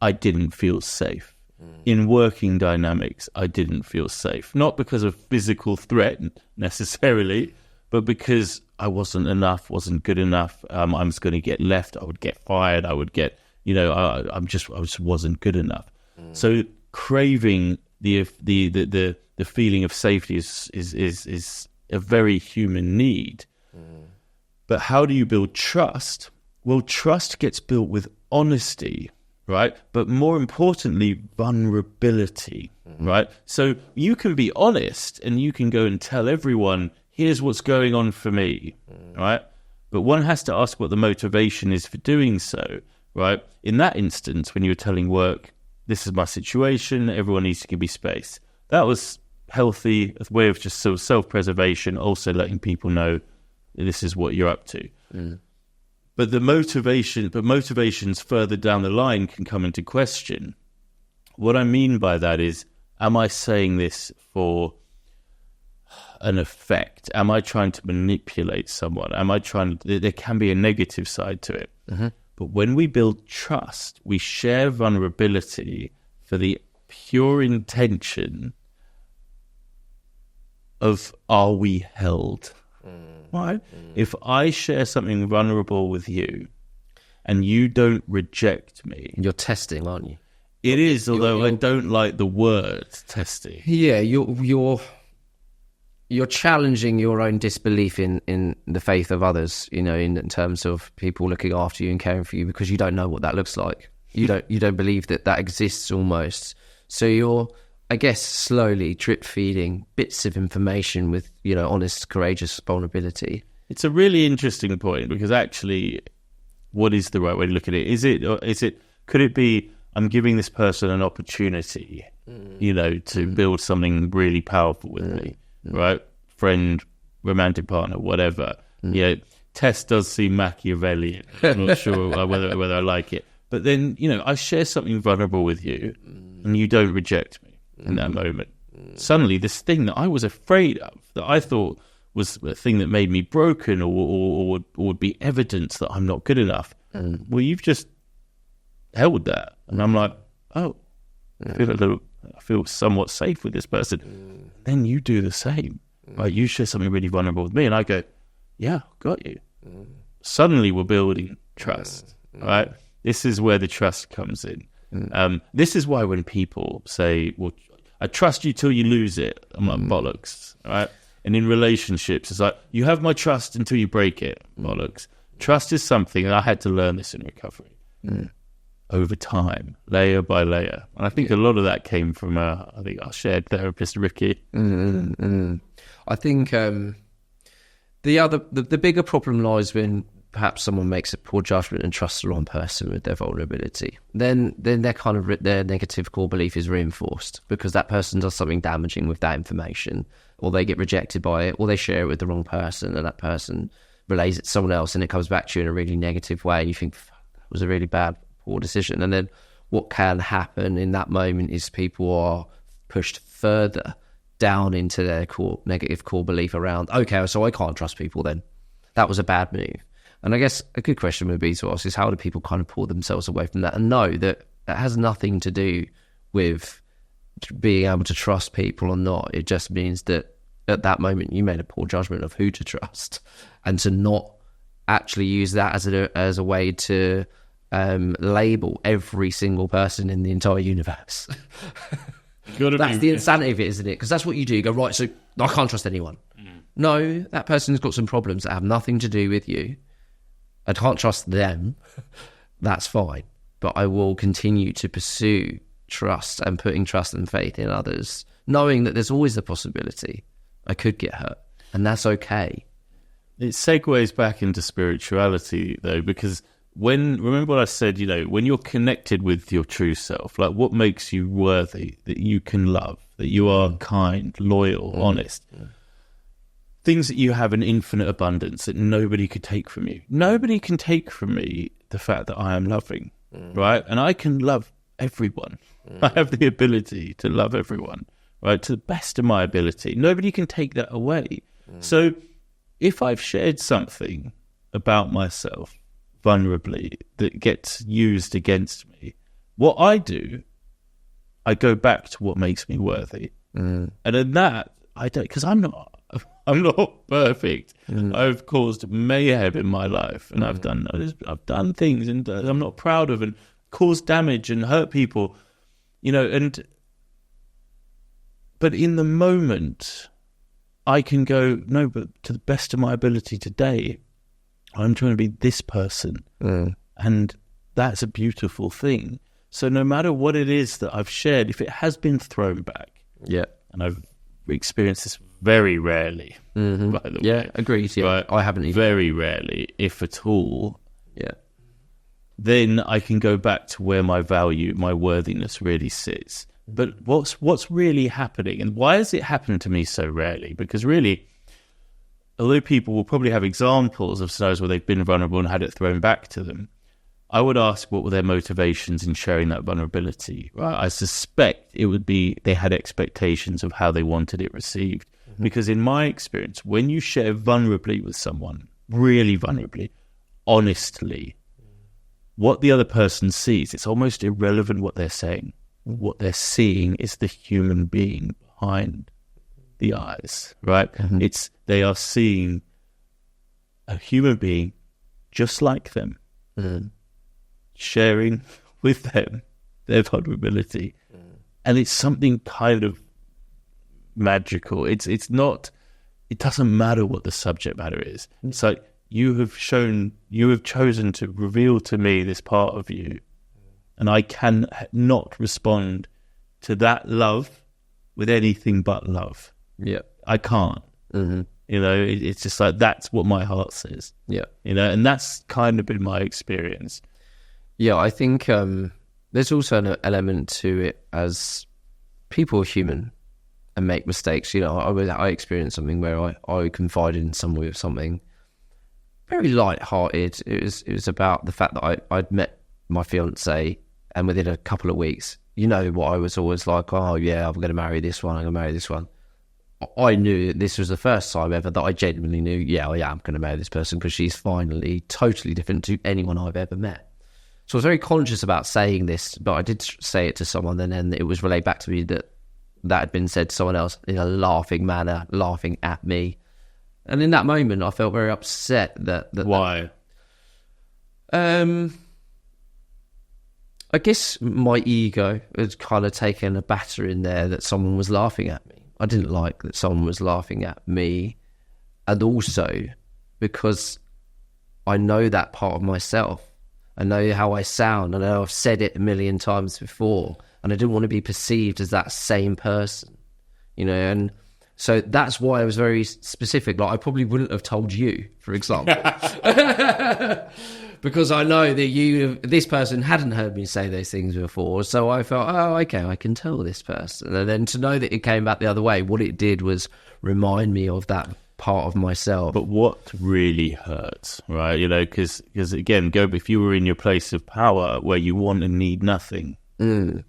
S2: I didn't feel safe. In working dynamics, I didn't feel safe. Not because of physical threat necessarily, but because I wasn't enough, wasn't good enough. I was going to get left. I would get fired. I would get, I just wasn't good enough. So craving the feeling of safety is a very human need. But how do you build trust? Well, trust gets built with honesty, right? But more importantly, vulnerability, right? So you can be honest and you can go and tell everyone, here's what's going on for me, right? But one has to ask what the motivation is for doing so, right? In that instance, when you were telling work, this is my situation, everyone needs to give me space. That was healthy, a way of just sort of self-preservation, also letting people know this is what you're up to. But motivations further down the line can come into question. What I mean by that is, am I saying this for an effect? Am I trying to manipulate someone? There can be a negative side to it. But when we build trust, we share vulnerability for the pure intention of, are we held? Right? If I share something vulnerable with you and you don't reject me...
S1: You're testing, aren't you?
S2: It is, although I don't like the word testing.
S1: Yeah, you're challenging your own disbelief in the faith of others, in terms of people looking after you and caring for you, because you don't know what that looks like. You don't believe that exists almost. So you're, I guess, slowly drip feeding bits of information with, honest, courageous vulnerability.
S2: It's a really interesting point, because actually, what is the right way to look at it? Could it be, I'm giving this person an opportunity, to build something really powerful with me, right? Friend, romantic partner, whatever. Tess does seem Machiavellian. I'm not sure whether I like it. But then, I share something vulnerable with you and you don't reject me in that moment. Suddenly, this thing that I was afraid of, that I thought was the thing that made me broken or would be evidence that I'm not good enough. Well, you've just held that. And I'm like, oh, I feel somewhat safe with this person. Then you do the same. Right? You share something really vulnerable with me and I go, yeah, got you. Suddenly we're building trust, right? This is where the trust comes in. This is why when people say, well, I trust you till you lose it, I'm like, bollocks, right? And in relationships, it's like, you have my trust until you break it, bollocks. Trust is something, and I had to learn this in recovery, over time, layer by layer. And I think a lot of that came from, our shared therapist, Ricky.
S1: I think the bigger problem lies when perhaps someone makes a poor judgment and trusts the wrong person with their vulnerability. Then their negative core belief is reinforced because that person does something damaging with that information, or they get rejected by it, or they share it with the wrong person and that person relays it to someone else and it comes back to you in a really negative way. You think, that was a really bad, poor decision. And then what can happen in that moment is people are pushed further down into their negative core belief around, okay, so I can't trust people then. That was a bad move. And I guess a good question would be to ask is, how do people kind of pull themselves away from that and know that it has nothing to do with being able to trust people or not? It just means that at that moment you made a poor judgment of who to trust, and to not actually use that as a way to label every single person in the entire universe. That's the insanity of it, isn't it? Because that's what you do. You go, right, so I can't trust anyone. No, that person's got some problems that have nothing to do with you. I can't trust them. That's fine. But I will continue to pursue trust and putting trust and faith in others, knowing that there's always the possibility I could get hurt, and that's okay.
S2: It segues back into spirituality, though, because remember what I said, when you're connected with your true self, like what makes you worthy, that you can love, that you are kind, loyal, honest. Things that you have an infinite abundance that nobody could take from you. Nobody can take from me the fact that I am loving, right? And I can love everyone. I have the ability to love everyone, right? To the best of my ability. Nobody can take that away. So if I've shared something about myself vulnerably that gets used against me, what I do, I go back to what makes me worthy. And in that, I don't, because I'm not perfect. I've caused mayhem in my life, and I've done things and I'm not proud of, and caused damage and hurt people, but in the moment, I can go, no, but to the best of my ability today, I'm trying to be this person. And that's a beautiful thing. So no matter what it is that I've shared, if it has been thrown back, and I've experienced this very rarely, by the way.
S1: Agreed. But I haven't even.
S2: Very rarely, if at all. Then I can go back to where my value, my worthiness really sits. But what's really happening, and why has it happened to me so rarely? Because really, although people will probably have examples of scenarios where they've been vulnerable and had it thrown back to them, I would ask what were their motivations in sharing that vulnerability. Right? I suspect it would be they had expectations of how they wanted it received. Because in my experience, when you share vulnerably with someone, really vulnerably, honestly, what the other person sees, it's almost irrelevant what they're saying. What they're seeing is the human being behind the eyes, right? They are seeing a human being just like them, sharing with them their vulnerability. And it's something kind of magical. It's not, it doesn't matter what the subject matter is. It's like, you have chosen to reveal to me this part of you, and I can not respond to that love with anything but love. I can't. It's just like, that's what my heart says. And that's kind of been my experience.
S1: I think there's also an element to it as people are human and make mistakes. I experienced something where I confided in someone with something very light-hearted. It was about the fact that I'd met my fiance, and within a couple of weeks, what I was always like, oh yeah, I'm going to marry this one, I'm going to marry this one. I knew that this was the first time ever that I genuinely knew, I am going to marry this person, because she's finally totally different to anyone I've ever met. So I was very conscious about saying this, but I did say it to someone, and then it was relayed back to me that had been said to someone else in a laughing manner, laughing at me. And in that moment, I felt very upset that
S2: Why?
S1: I guess my ego had kind of taken a batter in there that someone was laughing at me. I didn't like that someone was laughing at me. And also because I know that part of myself. I know how I sound. I know I've said it a million times before. And I didn't want to be perceived as that same person, and so that's why I was very specific. Like, I probably wouldn't have told you, for example, because I know that this person hadn't heard me say those things before. So I felt, oh, okay, I can tell this person. And then to know that it came back the other way, what it did was remind me of that part of myself.
S2: But what really hurts, right? Because again, if you were in your place of power where you want and need nothing.
S1: No,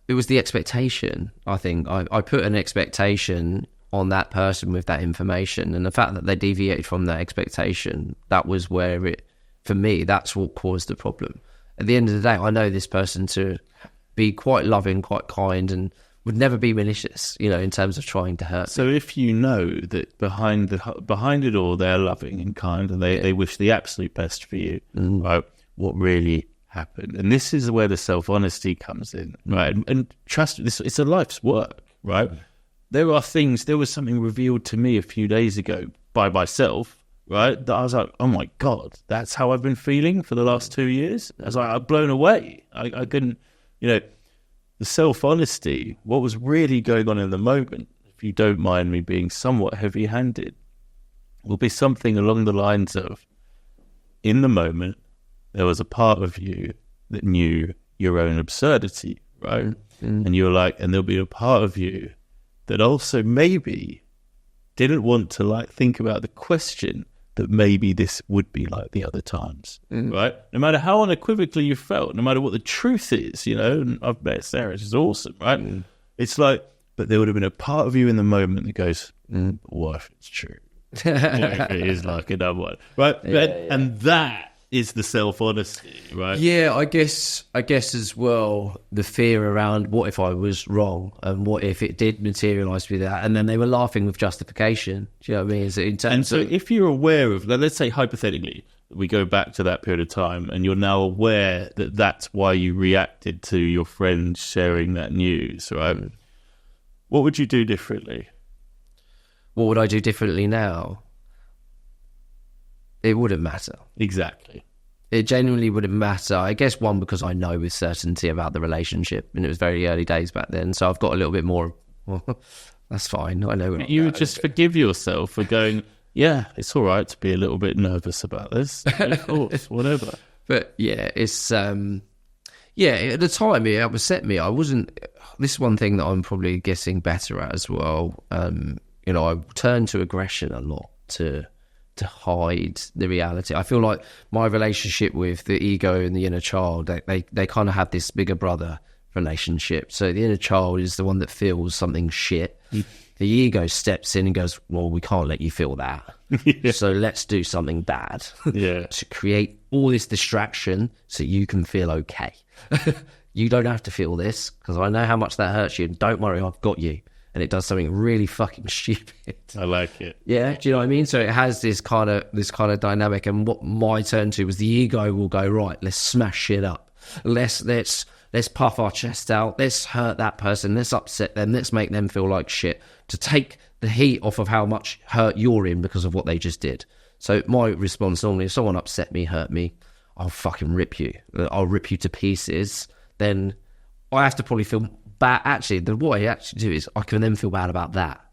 S1: it was the expectation. I think I put an expectation on that person with that information, and the fact that they deviated from that expectation, that was where for me, that's what caused the problem. At the end of the day, I know this person to be quite loving, quite kind, and would never be malicious, in terms of trying to hurt.
S2: So if you know that behind it all, they're loving and kind, and they wish the absolute best for you, right? What really happened? And this is where the self-honesty comes in, right? And trust, it's a life's work, right? There was something revealed to me a few days ago by myself, right? That I was like, oh my God, that's how I've been feeling for the last 2 years. I was like, I'm blown away. I couldn't, the self-honesty, what was really going on in the moment, if you don't mind me being somewhat heavy-handed, will be something along the lines of, in the moment, there was a part of you that knew your own absurdity, right? And you're like, and there'll be a part of you that also maybe didn't want to think about the question that maybe this would be like the other times, right? No matter how unequivocally you felt, no matter what the truth is, and I've met Sarah, she's awesome, right? It's like, but there would have been a part of you in the moment that goes, What if it's true? What if it is like another one? Right? And that is the self-honesty, right?
S1: Yeah, I guess as well, the fear around what if I was wrong and what if it did materialise with that, and then they were laughing with justification. Do you know what I mean?
S2: And so if you're aware of, let's say hypothetically, we go back to that period of time and you're now aware that that's why you reacted to your friend sharing that news, right? What would you do differently?
S1: What would I do differently now? It wouldn't matter.
S2: Exactly.
S1: It genuinely wouldn't matter. I guess, one, because I know with certainty about the relationship, and it was very early days back then, so I've got a little bit more, well, that's fine. I know.
S2: You would just forgive yourself for going, yeah, it's all right to be a little bit nervous about this. Of course, whatever.
S1: But yeah, it's, at the time it upset me. This is one thing that I'm probably getting better at as well. I turn to aggression a lot to hide the reality. I feel like my relationship with the ego and the inner child, they kind of have this bigger brother relationship. So the inner child is the one that feels something shit. The ego steps in and goes, well, we can't let you feel that. Yeah. So let's do something bad to create all this distraction so you can feel okay. You don't have to feel this because I know how much that hurts you. Don't worry, I've got you. And it does something really fucking stupid.
S2: I like it.
S1: Yeah, do you know what I mean? So it has this kind of dynamic. And what my turn to was the ego will go, right, let's smash shit up. Let's puff our chest out. Let's hurt that person. Let's upset them. Let's make them feel like shit to take the heat off of how much hurt you're in because of what they just did. So my response normally, if someone upset me, hurt me, I'll fucking rip you. I'll rip you to pieces. Then I have to probably feel bad. Actually, what I actually do is I can then feel bad about that.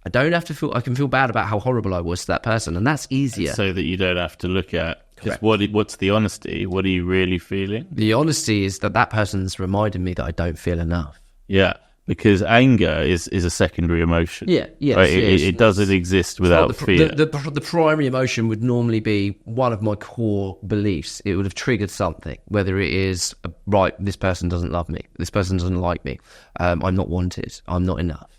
S1: I don't have to feel. I can feel bad about how horrible I was to that person, and that's easier.
S2: So that you don't have to look at. Because what's the honesty? What are you really feeling?
S1: The honesty is that person's reminded me that I don't feel enough.
S2: Yeah, because anger is a secondary emotion.
S1: Yeah, yes,
S2: right?
S1: yes.
S2: It doesn't exist without fear.
S1: The primary emotion would normally be one of my core beliefs. It would have triggered something, whether it is, right, this person doesn't love me, this person doesn't like me, I'm not wanted, I'm not enough.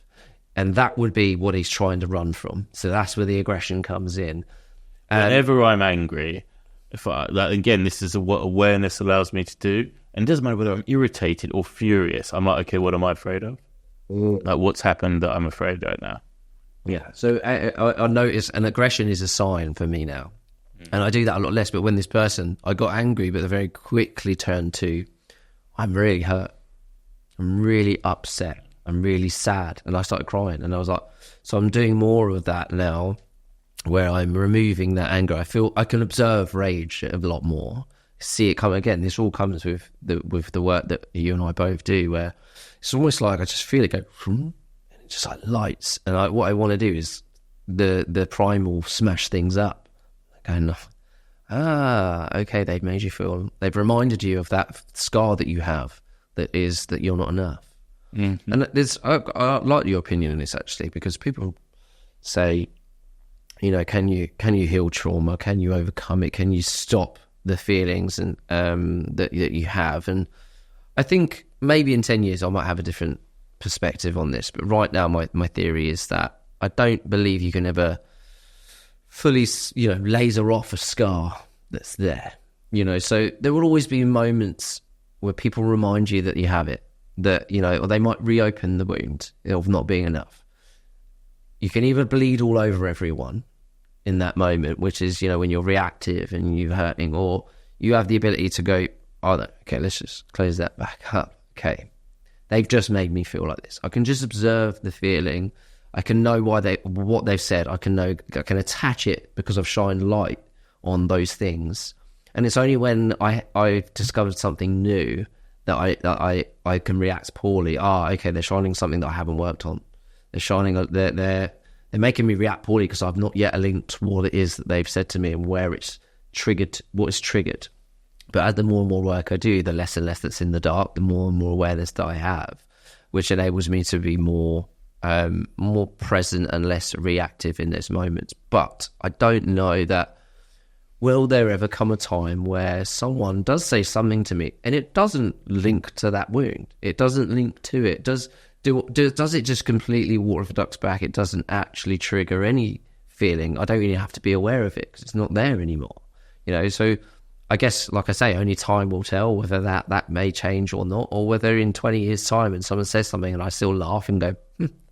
S1: And that would be what he's trying to run from. So that's where the aggression comes in.
S2: Whenever I'm angry, again, this is what awareness allows me to do. And it doesn't matter whether I'm irritated or furious. I'm like, okay, what am I afraid of? Like, what's happened that I'm afraid of now?
S1: Yeah. So I notice an aggression is a sign for me now. And I do that a lot less. But when this person, I got angry, but they very quickly turned to, I'm really hurt. I'm really upset. I'm really sad. And I started crying. And I was like, so I'm doing more of that now, where I'm removing that anger. I feel I can observe rage a lot more, see it come again. This all comes with the work that you and I both do, where it's almost like I just feel it go, and it just like lights. And what I want to do is the primal smash things up. Going, okay, they've made you feel, they've reminded you of that scar that you have, that is that you're not enough. Mm-hmm. And I like your opinion on this, actually, because people say, you know, can you heal trauma? Can you overcome it? Can you stop the feelings and that you have? And I think maybe in 10 years I might have a different perspective on this. But right now my theory is that I don't believe you can ever fully, laser off a scar that's there. So there will always be moments where people remind you that you have it, that, or they might reopen the wound of not being enough. You can either bleed all over everyone in that moment, which is, when you're reactive and you're hurting, or you have the ability to go, okay, let's just close that back up. Okay, they've just made me feel like this. I can just observe the feeling. I can know what they've said. I can attach it because I've shined light on those things. And it's only when I've discovered something new that I can react poorly. Okay, they're shining something that I haven't worked on. They're making me react poorly because I've not yet linked what it is that they've said to me and where it's triggered, what is triggered. But as the more and more work I do, the less and less that's in the dark, the more and more awareness that I have, which enables me to be more present and less reactive in those moments. But I don't know that, will there ever come a time where someone does say something to me and it doesn't link to that wound? It doesn't link to it. Does it just completely water off the duck's back? It doesn't actually trigger any feeling. I don't really have to be aware of it because it's not there anymore. So I guess, like I say, only time will tell whether that may change or not, or whether in 20 years' time and someone says something and I still laugh and go,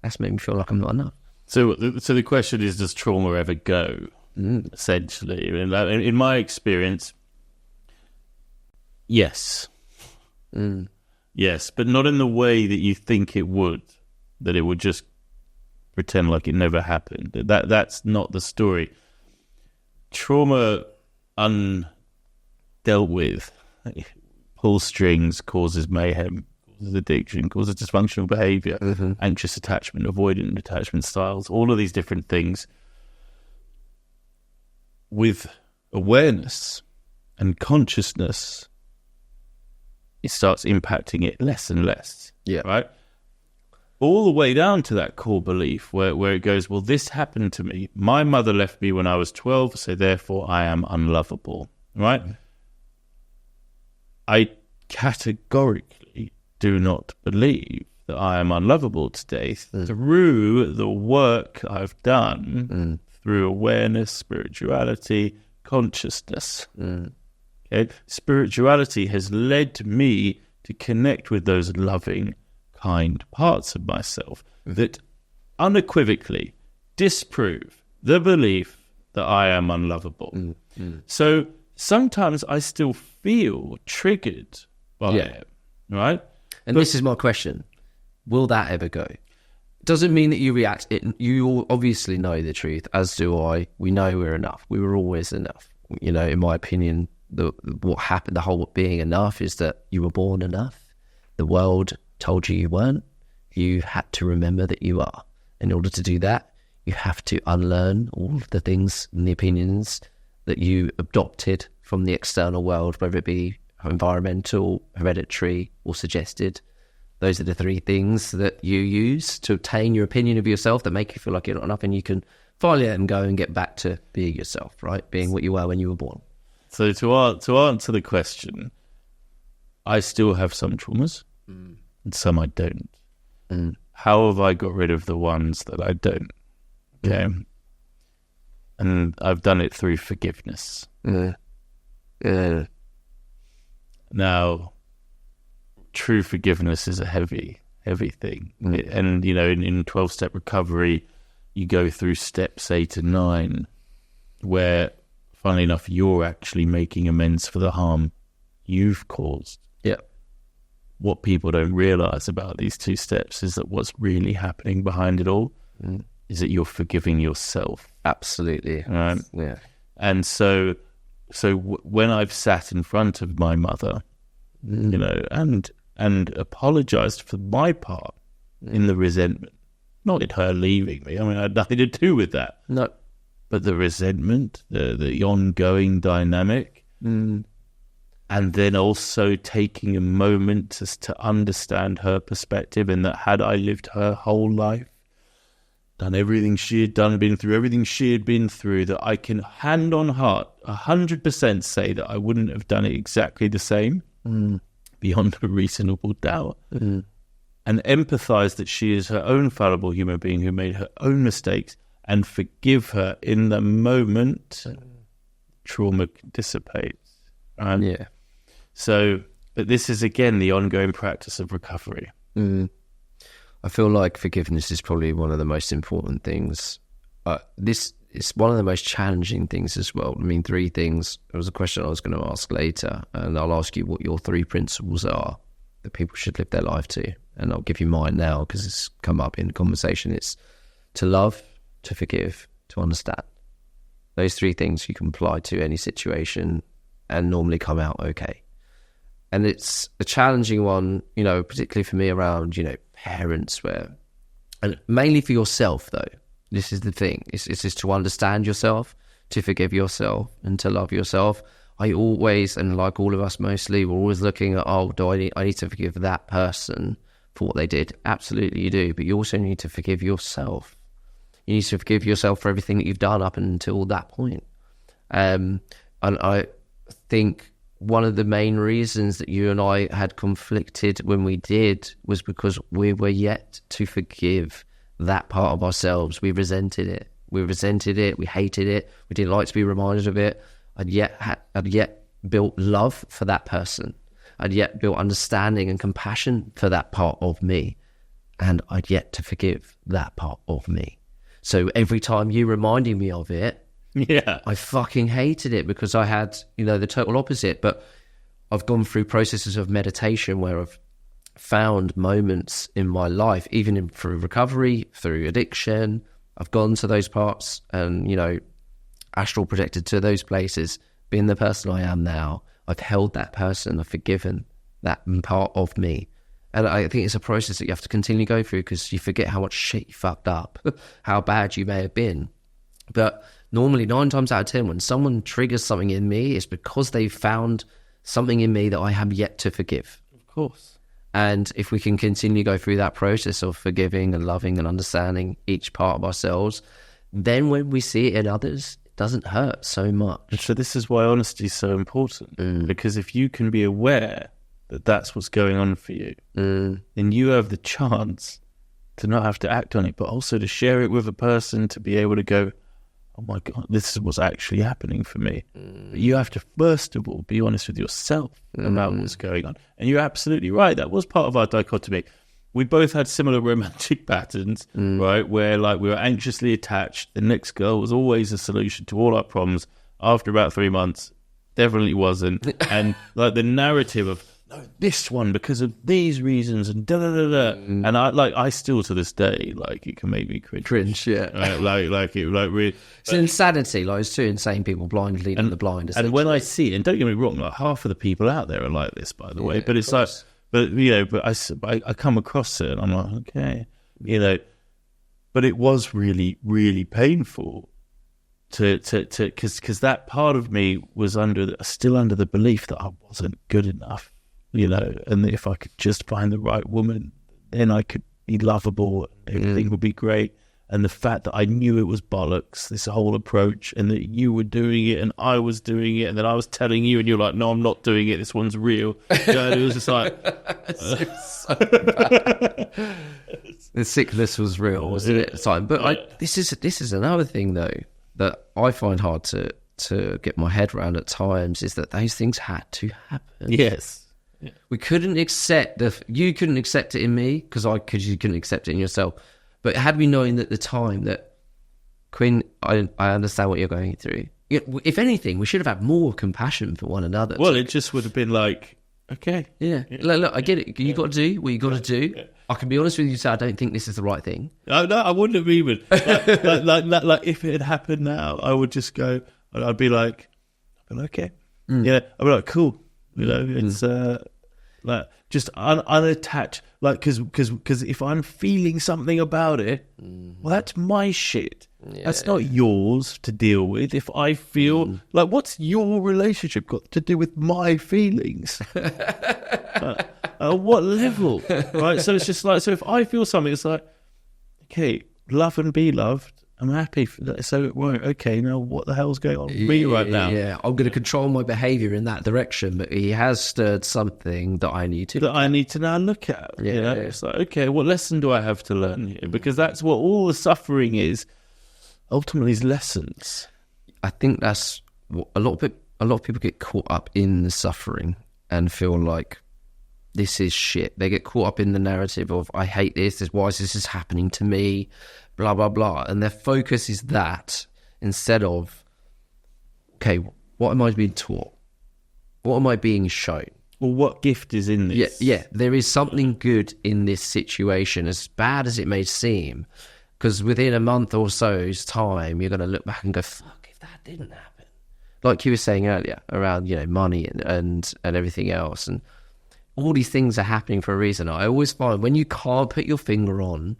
S1: that's made me feel like I'm not enough.
S2: So the question is, does trauma ever go? Essentially, in my experience, yes. Yes, but not in the way that you think it would, that it would just pretend like it never happened. That's not the story. Trauma undealt with pulls strings, causes mayhem, causes addiction, causes dysfunctional behavior, anxious attachment, avoidant attachment styles, all of these different things. With awareness and consciousness, it starts impacting it less and less.
S1: Yeah.
S2: Right? All the way down to that core belief where it goes, well, this happened to me. My mother left me when I was 12, so therefore I am unlovable. Right? I categorically do not believe that I am unlovable today through the work I've done through awareness, spirituality, consciousness. Okay? Spirituality has led me to connect with those loving, kind parts of myself that unequivocally disprove the belief that I am unlovable. So sometimes I still feel triggered by it, right?
S1: And this is my question. Will that ever go? Doesn't mean that you react. You obviously know the truth, as do I. We know we're enough. We were always enough. In my opinion, what happened, the whole being enough is that you were born enough. The world told you weren't. You had to remember that you are. In order to do that, you have to unlearn all of the things and the opinions that you adopted from the external world, whether it be environmental, hereditary, or suggested. Those are the three things that you use to obtain your opinion of yourself that make you feel like you're not enough, and you can finally let them go and get back to being yourself, right? Being what you were when you were born.
S2: So to answer the question, I still have some traumas and some I don't. How have I got rid of the ones that I don't? Okay. And I've done it through forgiveness. Now, true forgiveness is a heavy thing. And, in 12-step recovery, you go through steps 8 and 9, where, funnily enough, you're actually making amends for the harm you've caused.
S1: Yeah.
S2: What people don't realize about these 2 steps is that what's really happening behind it all is that you're forgiving yourself.
S1: Absolutely.
S2: Right?
S1: Yeah.
S2: And so when I've sat in front of my mother, and apologized for my part in the resentment, not in her leaving me. I mean, I had nothing to do with that.
S1: No.
S2: But the resentment, the ongoing dynamic, and then also taking a moment to understand her perspective, and that had I lived her whole life, done everything she had done, been through everything she had been through, that I can hand on heart 100% say that I wouldn't have done it exactly the same, beyond a reasonable doubt, and empathize that she is her own fallible human being who made her own mistakes, and forgive her in the moment, trauma dissipates. Right?
S1: Yeah.
S2: So, but this is again the ongoing practice of recovery.
S1: I feel like forgiveness is probably one of the most important things. This is one of the most challenging things as well. I mean, 3 things. There was a question I was going to ask later, and I'll ask you what your 3 principles are that people should live their life to. And I'll give you mine now because it's come up in conversation. It's to love, to forgive, to understand. Those 3 things you can apply to any situation and normally come out okay. And it's a challenging one, particularly for me around, parents and mainly for yourself though. This is the thing. It's just to understand yourself, to forgive yourself, and to love yourself. I always, and like all of us mostly, we're always looking at, I need to forgive that person for what they did. Absolutely you do, but you also need to forgive yourself. You need to forgive yourself for everything that you've done up until that point. And I think one of the main reasons that you and I had conflicted when we did was because we were yet to forgive that part of ourselves. We resented it. We hated it. We didn't like to be reminded of it. I'd yet built love for that person. I'd yet built understanding and compassion for that part of me. And I'd yet to forgive that part of me. So every time you reminded me of it, I fucking hated it, because I had, the total opposite. But I've gone through processes of meditation where I've found moments in my life, even through recovery, through addiction. I've gone to those parts and, astral projected to those places, being the person I am now. I've held that person, I've forgiven that part of me. And I think it's a process that you have to continually go through, because you forget how much shit you fucked up, how bad you may have been. But normally 9 times out of 10, when someone triggers something in me, it's because they've found something in me that I have yet to forgive.
S2: Of course.
S1: And if we can continue to go through that process of forgiving and loving and understanding each part of ourselves, then when we see it in others, it doesn't hurt so much.
S2: So this is why honesty is so important. Because if you can be aware that that's what's going on for you, then you have the chance to not have to act on it, but also to share it with a person, to be able to go, oh my God, this is what's actually happening for me. But you have to, first of all, be honest with yourself about what's going on. And you're absolutely right. That was part of our dichotomy. We both had similar romantic patterns, right? Where we were anxiously attached. The next girl was always a solution to all our problems. After about 3 months, definitely wasn't. And the narrative of, no, this one because of these reasons and da da da da. And I still to this day, it can make me cringe.
S1: Yeah.
S2: Right? Really.
S1: It's insanity. It's two insane people blind leading the blind.
S2: And when I see it, and don't get me wrong, half of the people out there are like this, by the way. But it's I come across it and I'm like, okay, But it was really, really painful because that part of me was still under the belief that I wasn't good enough. And that if I could just find the right woman, then I could be lovable and everything would be great. And the fact that I knew it was bollocks, this whole approach, and that you were doing it and I was doing it, and then I was telling you and you're like, no, I'm not doing it, this one's real. And it was just like...
S1: so bad. The sickness was real, wasn't it, at the time? But this is another thing, though, that I find hard to get my head around at times, is that those things had to happen.
S2: Yes.
S1: Yeah. We couldn't accept you couldn't accept it in me because you couldn't accept it in yourself. But had we known at the time that, Quinn, I understand what you're going through. If anything, we should have had more compassion for one another.
S2: Well, it just would have been like, okay.
S1: Yeah. Look, I get it. You got to do what you got to do. Yeah. I can be honest with you, so I don't think this is the right thing.
S2: No, I wouldn't have even. Like if it had happened now, I would just go, I'd be like, okay. I'd be like, cool. It's just unattached, because if I'm feeling something about it, well, that's my shit. That's not yours to deal with. If I feel what's your relationship got to do with my feelings? At what level, right? So it's just so if I feel something, it's like, okay, love and be loved. I'm happy for that. So, right, okay, now what the hell's going on with me right now?
S1: Yeah, I'm going to control my behaviour in that direction, but he has stirred something that I need to
S2: now look at.
S1: Yeah.
S2: It's like, okay, what lesson do I have to learn here? Because that's what all the suffering is. Ultimately, is lessons.
S1: I think that's what a lot of people get caught up in the suffering and feel like this is shit. They get caught up in the narrative of, I hate this, why is this happening to me, blah, blah, blah. And their focus is that instead of, okay, what am I being taught? What am I being shown?
S2: Well, what gift is in this?
S1: Yeah, there is something good in this situation, as bad as it may seem, because within a month or so's time, you're going to look back and go, fuck, if that didn't happen. Like you were saying earlier, around, money and everything else. And all these things are happening for a reason. I always find when you can't put your finger on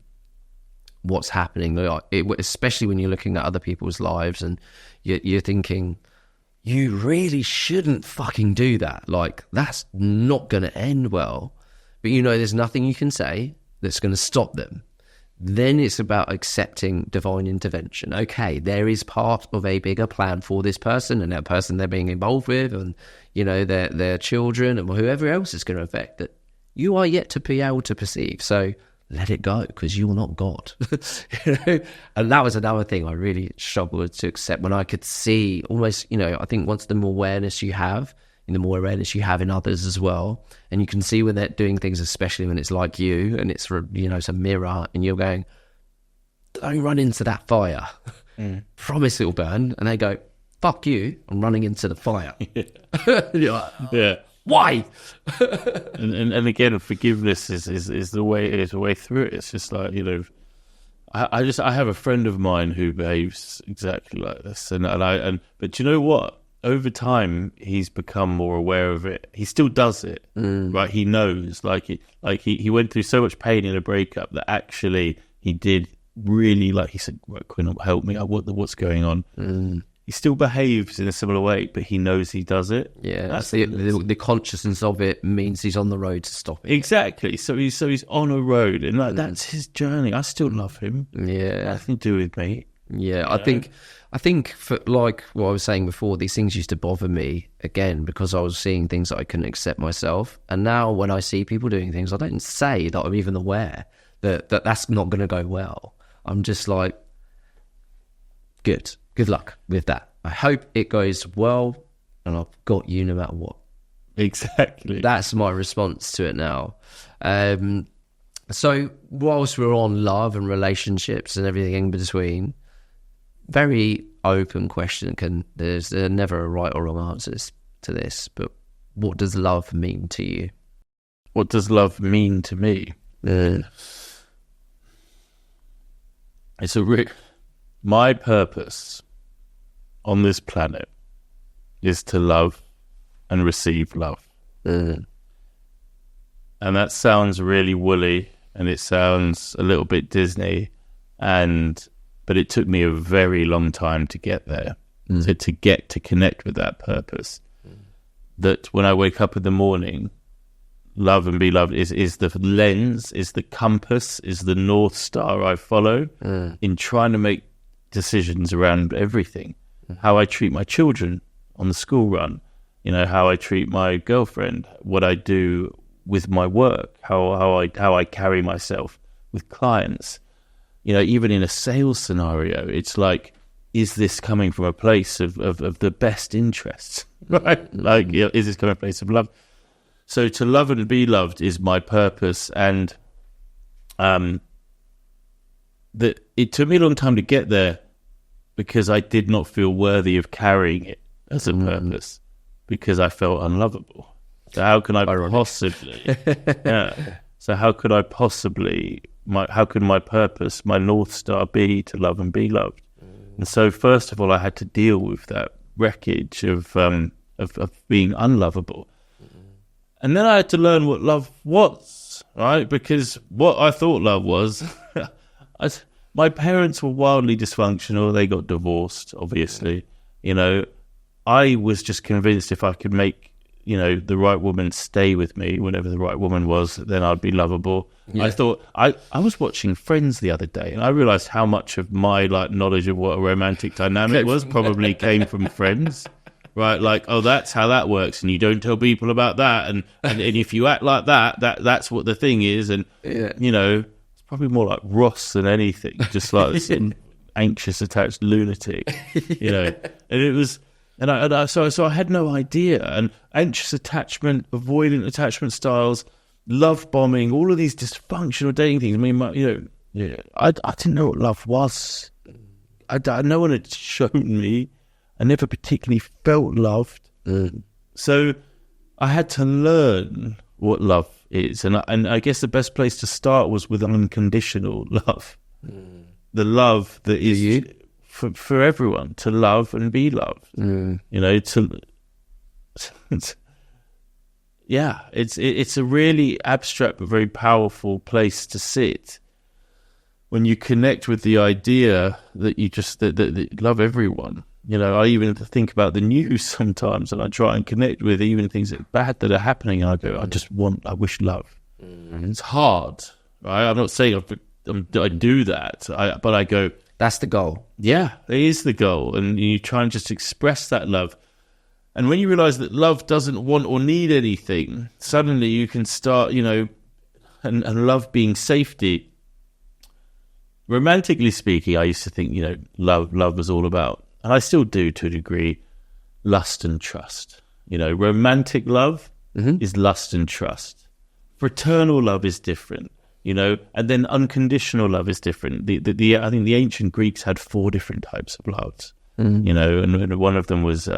S1: what's happening, especially when you're looking at other people's lives and you're thinking, you really shouldn't fucking do that. That's not going to end well. But there's nothing you can say that's going to stop them. then it's about accepting divine intervention. Okay, there is part of a bigger plan for this person and that person they're being involved with, and their children and whoever else is going to affect that you are yet to be able to perceive. So let it go, because you're not God. And that was another thing I really struggled to accept, when I could see almost, I think once the more awareness you have, and the more awareness you have in others as well, and you can see when they're doing things, especially when it's like you and it's it's a mirror, and you're going, don't run into that fire. Promise it'll burn. And they go, fuck you, I'm running into the fire. You're like,
S2: Yeah.
S1: Why?
S2: and again, forgiveness is the way through it. It's just like, I have a friend of mine who behaves exactly like this, but you know what? Over time, he's become more aware of it. He still does it, right? He knows, he went through so much pain in a breakup that actually he did really, he said, right, Quinn, help me. What's going on? He still behaves in a similar way, but he knows he does it.
S1: Yeah, that's the consciousness of it means he's on the road to stop it.
S2: Exactly. So he's on a road, and that's his journey. I still love him.
S1: Yeah,
S2: nothing to do with me.
S1: Yeah, I think for like what I was saying before, these things used to bother me again because I was seeing things that I couldn't accept myself. And now when I see people doing things, I don't say that I'm even aware that that's not going to go well. I'm just like, good luck with that. I hope it goes well, and I've got you no matter what.
S2: Exactly.
S1: That's my response to it now. So whilst we're on love and relationships and everything in between, very open question. There's never a right or wrong answers to this, but what does love mean to you?
S2: What does love mean to me? It's my purpose on this planet is to love and receive love. And that sounds really woolly, and it sounds a little bit Disney, but it took me a very long time to get there, to get to connect with that purpose. That when I wake up in the morning, love and be loved is the lens, is the compass, is the North Star I follow in trying to make decisions around everything. How I treat my children on the school run, how I treat my girlfriend, what I do with my work, how I carry myself with clients. Even in a sales scenario, it's like, is this coming from a place of the best interests, right? Is this coming from a place of love? So to love and be loved is my purpose, and that it took me a long time to get there because I did not feel worthy of carrying it as a purpose because I felt unlovable. So how can I possibly? So how could I possibly? How could my purpose, my North Star, be to love and be loved? And so, first of all, I had to deal with that wreckage of being unlovable. And then I had to learn what love was, right? Because what I thought love was, my parents were wildly dysfunctional. They got divorced, obviously. I was just convinced if I could make, the right woman stay with me, whenever the right woman was, then I'd be lovable. Yeah. I thought, I was watching Friends the other day, and I realised how much of my knowledge of what a romantic dynamic was probably came from Friends. Right, that's how that works, and you don't tell people about that, and if you act like that's what the thing is, and it's probably more like Ross than anything, just like this anxious attached lunatic, and it was, so I had no idea, and anxious attachment, avoidant attachment styles, love bombing, all of these dysfunctional dating things. I mean, I didn't know what love was. No one had shown me. I never particularly felt loved. So I had to learn what love is. And I guess the best place to start was with unconditional love. The love that is for everyone, to love and be loved. It's a really abstract but very powerful place to sit when you connect with the idea that you just that love everyone. I even think about the news sometimes, and I try and connect with even things that are bad that are happening, and I go, I wish love. It's hard, right? I'm not saying I've I do that. But I go,
S1: that's the goal.
S2: Yeah, it is the goal. And you try and just express that love. And when you realize that love doesn't want or need anything, suddenly you can start, and love being safety. Romantically speaking, I used to think, love was all about, and I still do to a degree, lust and trust. Romantic love is lust and trust. Fraternal love is different, and then unconditional love is different. I think the ancient Greeks had 4 different types of loves, and one of them was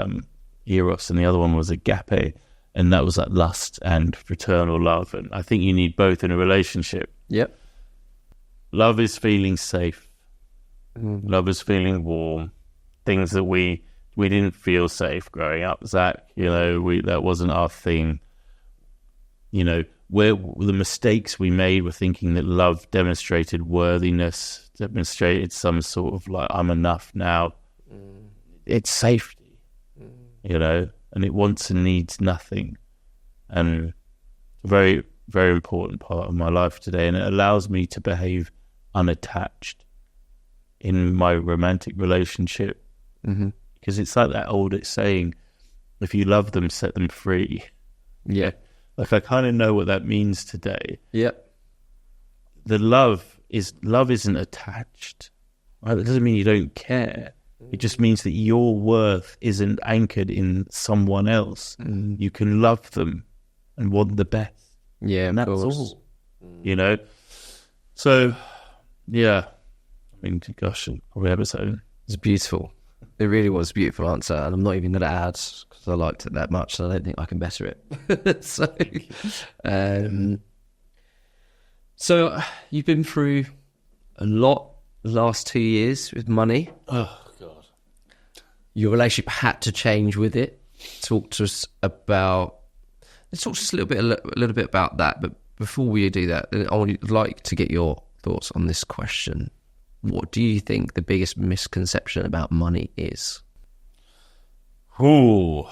S2: eros, and the other one was agape, and that was like lust and fraternal love. And I think you need both in a relationship.
S1: Yep.
S2: Love is feeling safe. Love is feeling warm. Things that we didn't feel safe growing up, Zach. That wasn't our thing. Where the mistakes we made were thinking that love demonstrated worthiness, demonstrated some sort of like, I'm enough now. It's safety, and it wants and needs nothing. And a very, very important part of my life today. And it allows me to behave unattached in my romantic relationship. Because it's like that old saying, if you love them, set them free.
S1: Yeah.
S2: Like, I kind of know what that means today.
S1: Yep.
S2: The love isn't attached. Right? That doesn't mean you don't care. It just means that your worth isn't anchored in someone else. You can love them and want the best.
S1: Yeah,
S2: and that's all. So, yeah. I mean, gosh, probably episode.
S1: It's beautiful. It really was a beautiful answer, and I'm not even going to add because I liked it that much, so I don't think I can better it. So you've been through a lot the last 2 years with money.
S2: Oh, God.
S1: Your relationship had to change with it. Talk to us a little bit about that. But before we do that, I would like to get your thoughts on this question. What do you think the biggest misconception about money is?
S2: The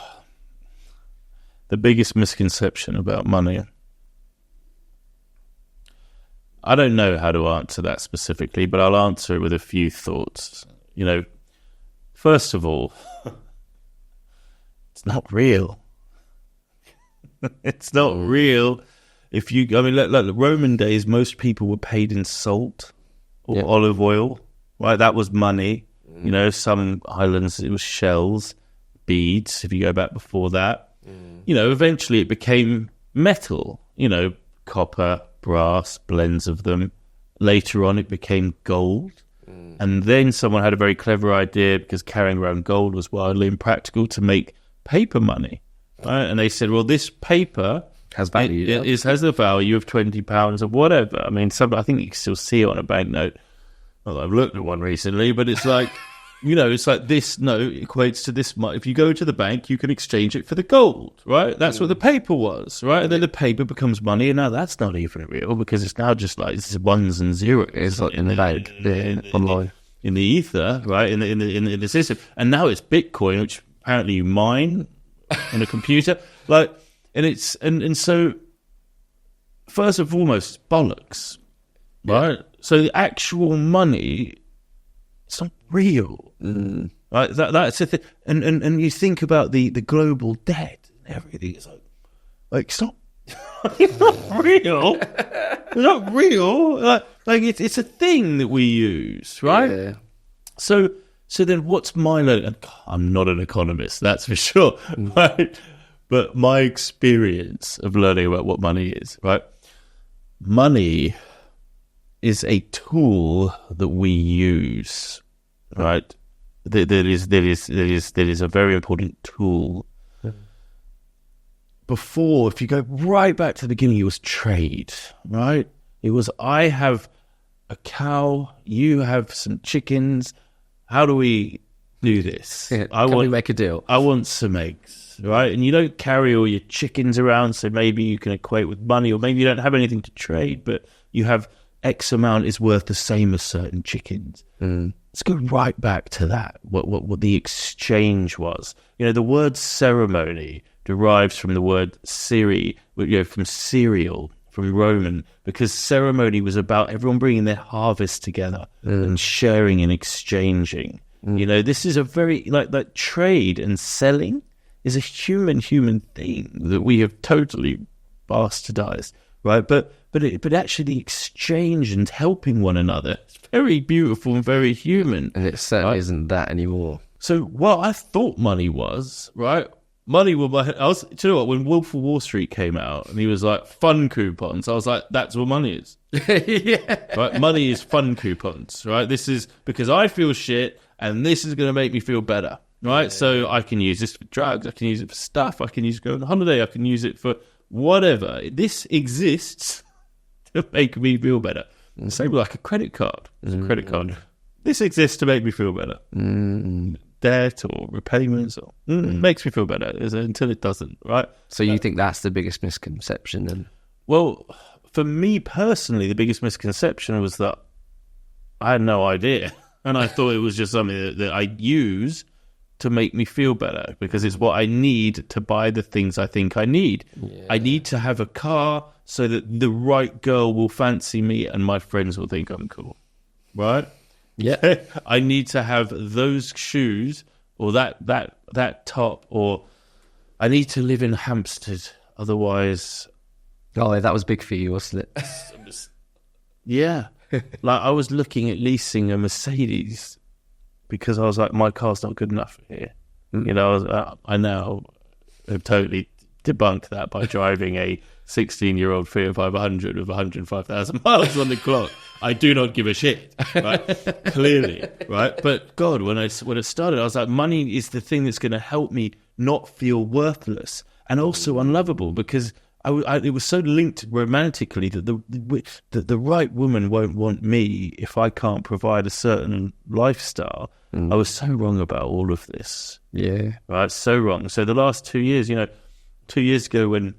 S2: biggest misconception about money. I don't know how to answer that specifically, but I'll answer it with a few thoughts. First of all, it's not real. It's not real. Like Roman days, most people were paid in salt or olive oil, right? That was money. Some islands, it was shells, beads, if you go back before that. Eventually it became metal, copper, brass, blends of them. Later on, it became gold. And then someone had a very clever idea, because carrying around gold was wildly impractical, to make paper money. Right? And they said, well, this paper
S1: has value.
S2: It has the value of £20 or whatever. I mean, I think you can still see it on a banknote. Well, I've looked at one recently, but it's like, it's like this note equates to this much. If you go to the bank, you can exchange it for the gold, right? That's what the paper was, right? And then the paper becomes money, and now that's not even real, because it's now just like it's ones and zeros.
S1: It's like in the bank, online,
S2: in the ether, right? In the system, and now it's Bitcoin, which apparently you mine on a computer, like, and so first and foremost, it's bollocks, right? So the actual money, it's not real. Right? That's the thing. And you think about the global debt and everything. It's like it's not it's not real. It's not real. Like it's a thing that we use, right?
S1: Yeah.
S2: So then what's my learning? I'm not an economist, that's for sure. Right? But my experience of learning about what money is, right? Money is a tool that we use, right? That is a very important tool. Before, if you go right back to the beginning, it was trade, right? It was, I have a cow, you have some chickens. How do we do this?
S1: Yeah, we make a deal?
S2: I want some eggs, right? And you don't carry all your chickens around, so maybe you can equate with money, or maybe you don't have anything to trade, but you have X amount is worth the same as certain chickens. Let's go right back to that, what the exchange was. The word ceremony derives from the word from cereal, from Roman, because ceremony was about everyone bringing their harvest together and sharing and exchanging. You know, this is a very, like trade and selling is a human thing that we have totally bastardized, right? But actually the exchange and helping one another, it's very beautiful and very human.
S1: And it certainly isn't that anymore.
S2: So what I thought money was, right? Money was do you know what? When Wolf of Wall Street came out and he was like, fun coupons, I was like, that's what money is.
S1: Yeah.
S2: Right? Money is fun coupons, right? This is because I feel shit and this is going to make me feel better, right? Yeah. So I can use this for drugs, I can use it for stuff, I can use it to go on holiday, I can use it for whatever. This exists to make me feel better. Same like a credit card. It's a credit card. This exists to make me feel better. Debt or repayments or makes me feel better until it doesn't, right?
S1: So you think that's the biggest misconception then?
S2: Well, for me personally, the biggest misconception was that I had no idea, and I thought it was just something that I use to make me feel better because it's what I need to buy the things I think I need. Yeah. I need to have a car so that the right girl will fancy me and my friends will think I'm cool, right?
S1: Yeah.
S2: I need to have those shoes or that top, or I need to live in Hampstead. Otherwise...
S1: Oh, that was big for you, wasn't it?
S2: Yeah. Like I was looking at leasing a Mercedes because I was like, my car's not good enough for here. You know, I now have totally debunked that by driving a 16-year-old Fiat 500 with 105,000 miles on the clock. I do not give a shit, right? Clearly, right? But God, when it started, I was like, money is the thing that's going to help me not feel worthless and also unlovable, because it was so linked romantically that the right woman won't want me if I can't provide a certain lifestyle. I was so wrong about all of this.
S1: Yeah.
S2: Right? So wrong. So the last 2 years, 2 years ago when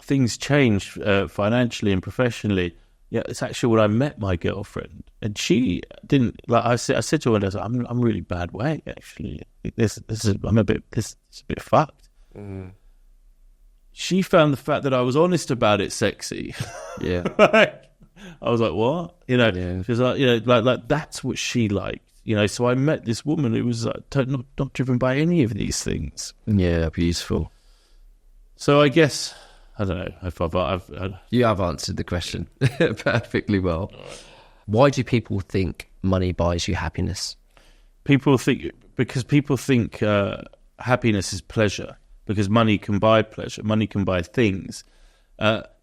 S2: things changed financially and professionally, it's actually when I met my girlfriend, and she didn't like. I said to her, I was like, "I'm a really bad way, actually. This is a bit fucked." She found the fact that I was honest about it sexy.
S1: Yeah.
S2: Right? I was like, "What?"
S1: Yeah.
S2: She's like, like that's what she liked. So I met this woman who was not driven by any of these things.
S1: Yeah, beautiful.
S2: So I guess. I don't know if I've...
S1: You have answered the question perfectly well. Why do people think money buys you happiness?
S2: People think happiness is pleasure, because money can buy pleasure. Money can buy things.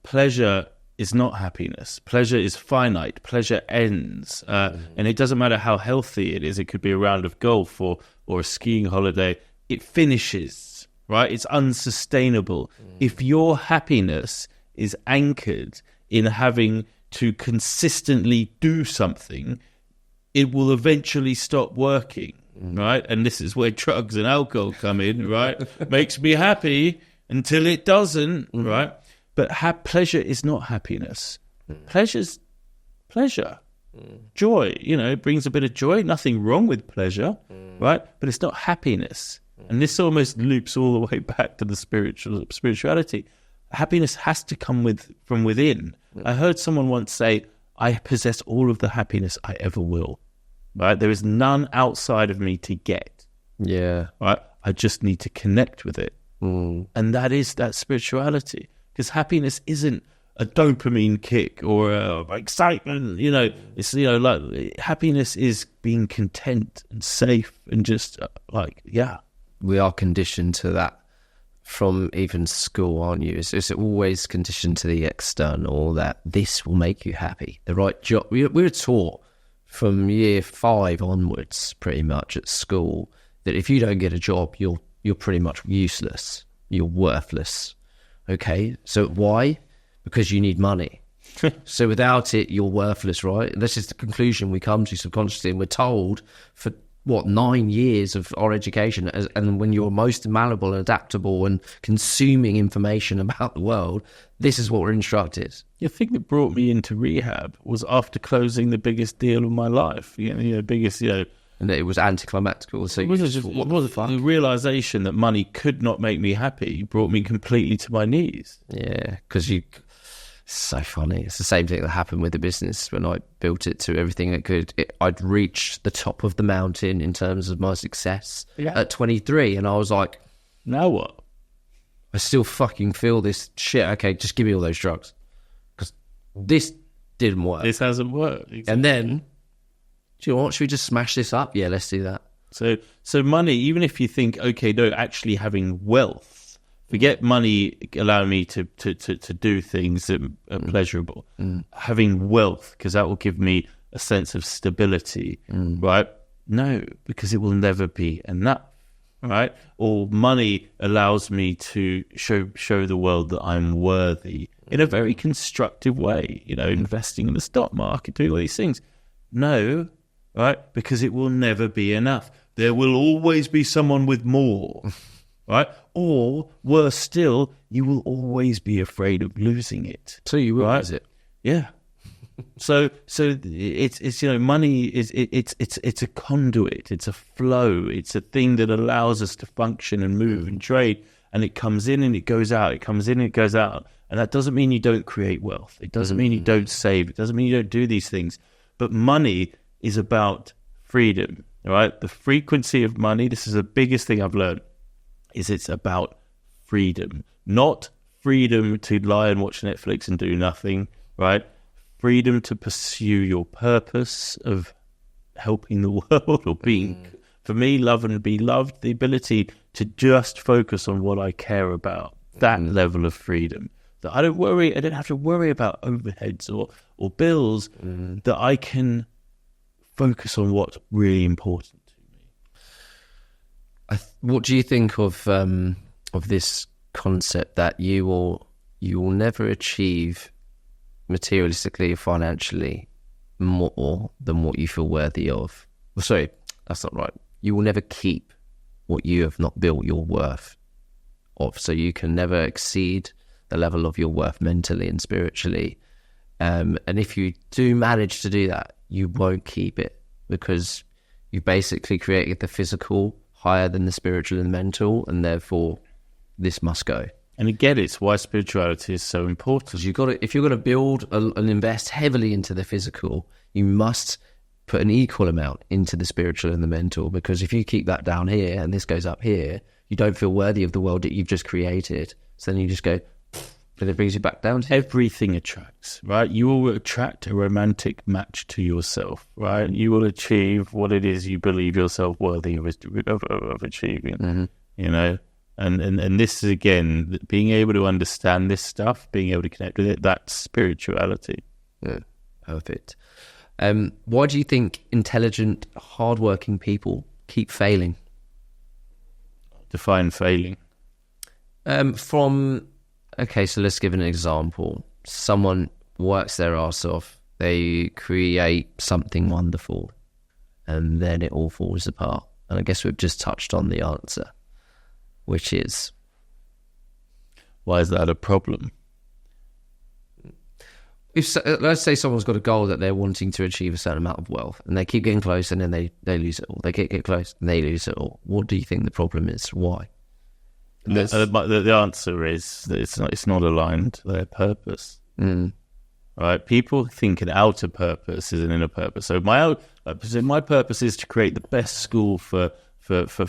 S2: Pleasure is not happiness. Pleasure is finite. Pleasure ends. And it doesn't matter how healthy it is. It could be a round of golf or a skiing holiday. It finishes. Right? It's unsustainable. If your happiness is anchored in having to consistently do something, it will eventually stop working, right? And this is where drugs and alcohol come in, right? Makes me happy until it doesn't, right? But pleasure is not happiness. Pleasure's pleasure. Joy, it brings a bit of joy. Nothing wrong with pleasure, right? But it's not happiness. And this almost loops all the way back to the spirituality. Happiness has to come from within. I heard someone once say, I possess all of the happiness I ever will. Right? There is none outside of me to get.
S1: Yeah.
S2: Right? I just need to connect with it. And that spirituality. Because happiness isn't a dopamine kick or excitement. It's, like happiness is being content and safe and just
S1: We are conditioned to that from even school, aren't you? It's always conditioned to the external, that this will make you happy. The right job. We were taught from year 5 onwards, pretty much at school, that if you don't get a job, you're pretty much useless. You're worthless. Okay, so why? Because you need money. So without it, you're worthless, right? This is the conclusion we come to subconsciously, and we're told for 9 years of our education, and when you're most malleable and adaptable and consuming information about the world, this is what we're instructed.
S2: The thing that brought me into rehab was after closing the biggest deal of my life, biggest.
S1: And it was anticlimactical. So
S2: what the fuck? The realization that money could not make me happy brought me completely to my knees.
S1: Yeah, because So funny. It's the same thing that happened with the business when I built it to everything it could. I'd reached the top of the mountain in terms of my success at 23, and I was like,
S2: now what?
S1: I still fucking feel this shit. Okay, just give me all those drugs, because this didn't work.
S2: This hasn't worked. Exactly.
S1: And then, do you know what? Should we just smash this up? Yeah, let's do that.
S2: So money, even if you think, okay, no, actually having wealth, forget money allowing me to do things that are pleasurable. Having wealth, because that will give me a sense of stability, right? No, because it will never be enough, right? Or money allows me to show the world that I'm worthy in a very constructive way, investing in the stock market, doing all these things. No, right? Because it will never be enough. There will always be someone with more, right? Or worse still, you will always be afraid of losing it.
S1: So you will lose it.
S2: Yeah. So it's money it's a conduit, it's a flow, it's a thing that allows us to function and move and trade, and it comes in and it goes out, it comes in and it goes out. And that doesn't mean you don't create wealth. It doesn't mean you don't save. It doesn't mean you don't do these things. But money is about freedom, right? The frequency of money, this is the biggest thing I've learned, is it's about freedom. Not freedom to lie and watch Netflix and do nothing, right? Freedom to pursue your purpose of helping the world or being, for me, love and be loved, the ability to just focus on what I care about, that level of freedom. That I don't have to worry about overheads or bills, that I can focus on what's really important to me.
S1: What do you think of this concept that you will never achieve materialistically or financially more than what you feel worthy of? Well, sorry, that's not right. You will never keep what you have not built your worth of. So you can never exceed the level of your worth mentally and spiritually. And if you do manage to do that, you won't keep it, because you basically created the physical higher than the spiritual and mental, and therefore this must go.
S2: And again, it's why spirituality is so important.
S1: If you're going to build and invest heavily into the physical, you must put an equal amount into the spiritual and the mental, because if you keep that down here and this goes up here, you don't feel worthy of the world that you've just created. So then you just go, and it brings you back down to
S2: everything attracts, right? You will attract a romantic match to yourself, right? You will achieve what it is you believe yourself worthy of achieving, And this is, again, being able to understand this stuff, being able to connect with it, that's spirituality.
S1: Yeah, perfect. Why do you think intelligent, hardworking people keep failing?
S2: Define failing.
S1: Okay, so let's give an example. Someone works their ass off, they create something wonderful, and then it all falls apart. And I guess we've just touched on the answer, which is...
S2: why is that a problem?
S1: Let's say someone's got a goal that they're wanting to achieve a certain amount of wealth, and they keep getting close, and then they lose it all. They get close, and they lose it all. What do you think the problem is? Why?
S2: The answer is that it's not aligned to their purpose. Right? People think an outer purpose is an inner purpose. So my purpose is to create the best school for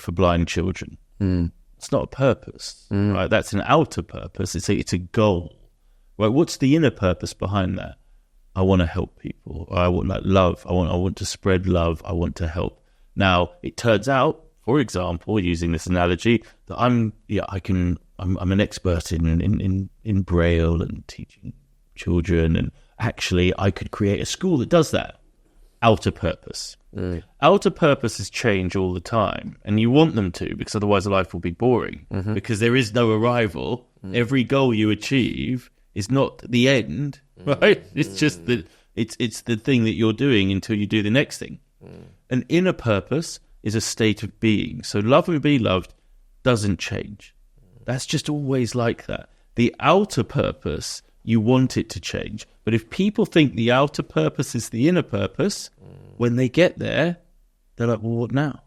S2: blind children. It's not a purpose, right? That's an outer purpose. It's a goal. Right? What's the inner purpose behind that? I want to help people. I want love. I want to spread love. I want to help. Now, it turns out, for example, using this analogy, that I'm an expert in Braille and teaching children, and actually I could create a school that does that. Outer purpose. Outer purposes change all the time, and you want them to, because otherwise life will be boring. Because there is no arrival. Every goal you achieve is not the end, right? It's just that it's the thing that you're doing until you do the next thing. An inner purpose is a state of being. So love and be loved doesn't change. That's just always like that. The outer purpose, you want it to change. But if people think the outer purpose is the inner purpose, when they get there, they're like, well, what now?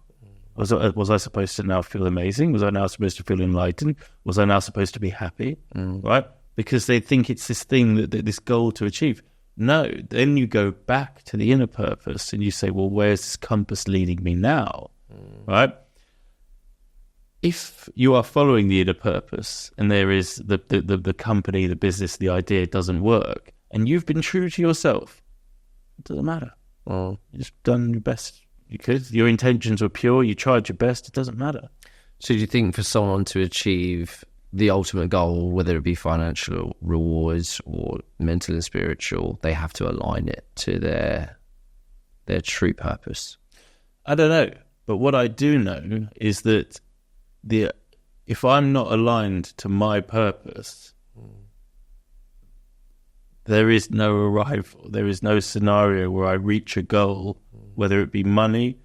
S2: Was I supposed to now feel amazing? Was I now supposed to feel enlightened? Was I now supposed to be happy? Right? because they think it's this thing, that this goal to achieve. No, then you go back to the inner purpose and you say, well, where's this compass leading me now? Right? If you are following the inner purpose and there is the company, the business, the idea doesn't work, and you've been true to yourself, it doesn't matter. You've just done your best you could. Your intentions were pure. You tried your best. It doesn't matter.
S1: So do you think for someone to achieve the ultimate goal, whether it be financial rewards or mental and spiritual, they have to align it to their true purpose?
S2: I don't know. But what I do know is that if I'm not aligned to my purpose, there is no arrival. There is no scenario where I reach a goal, whether it be money,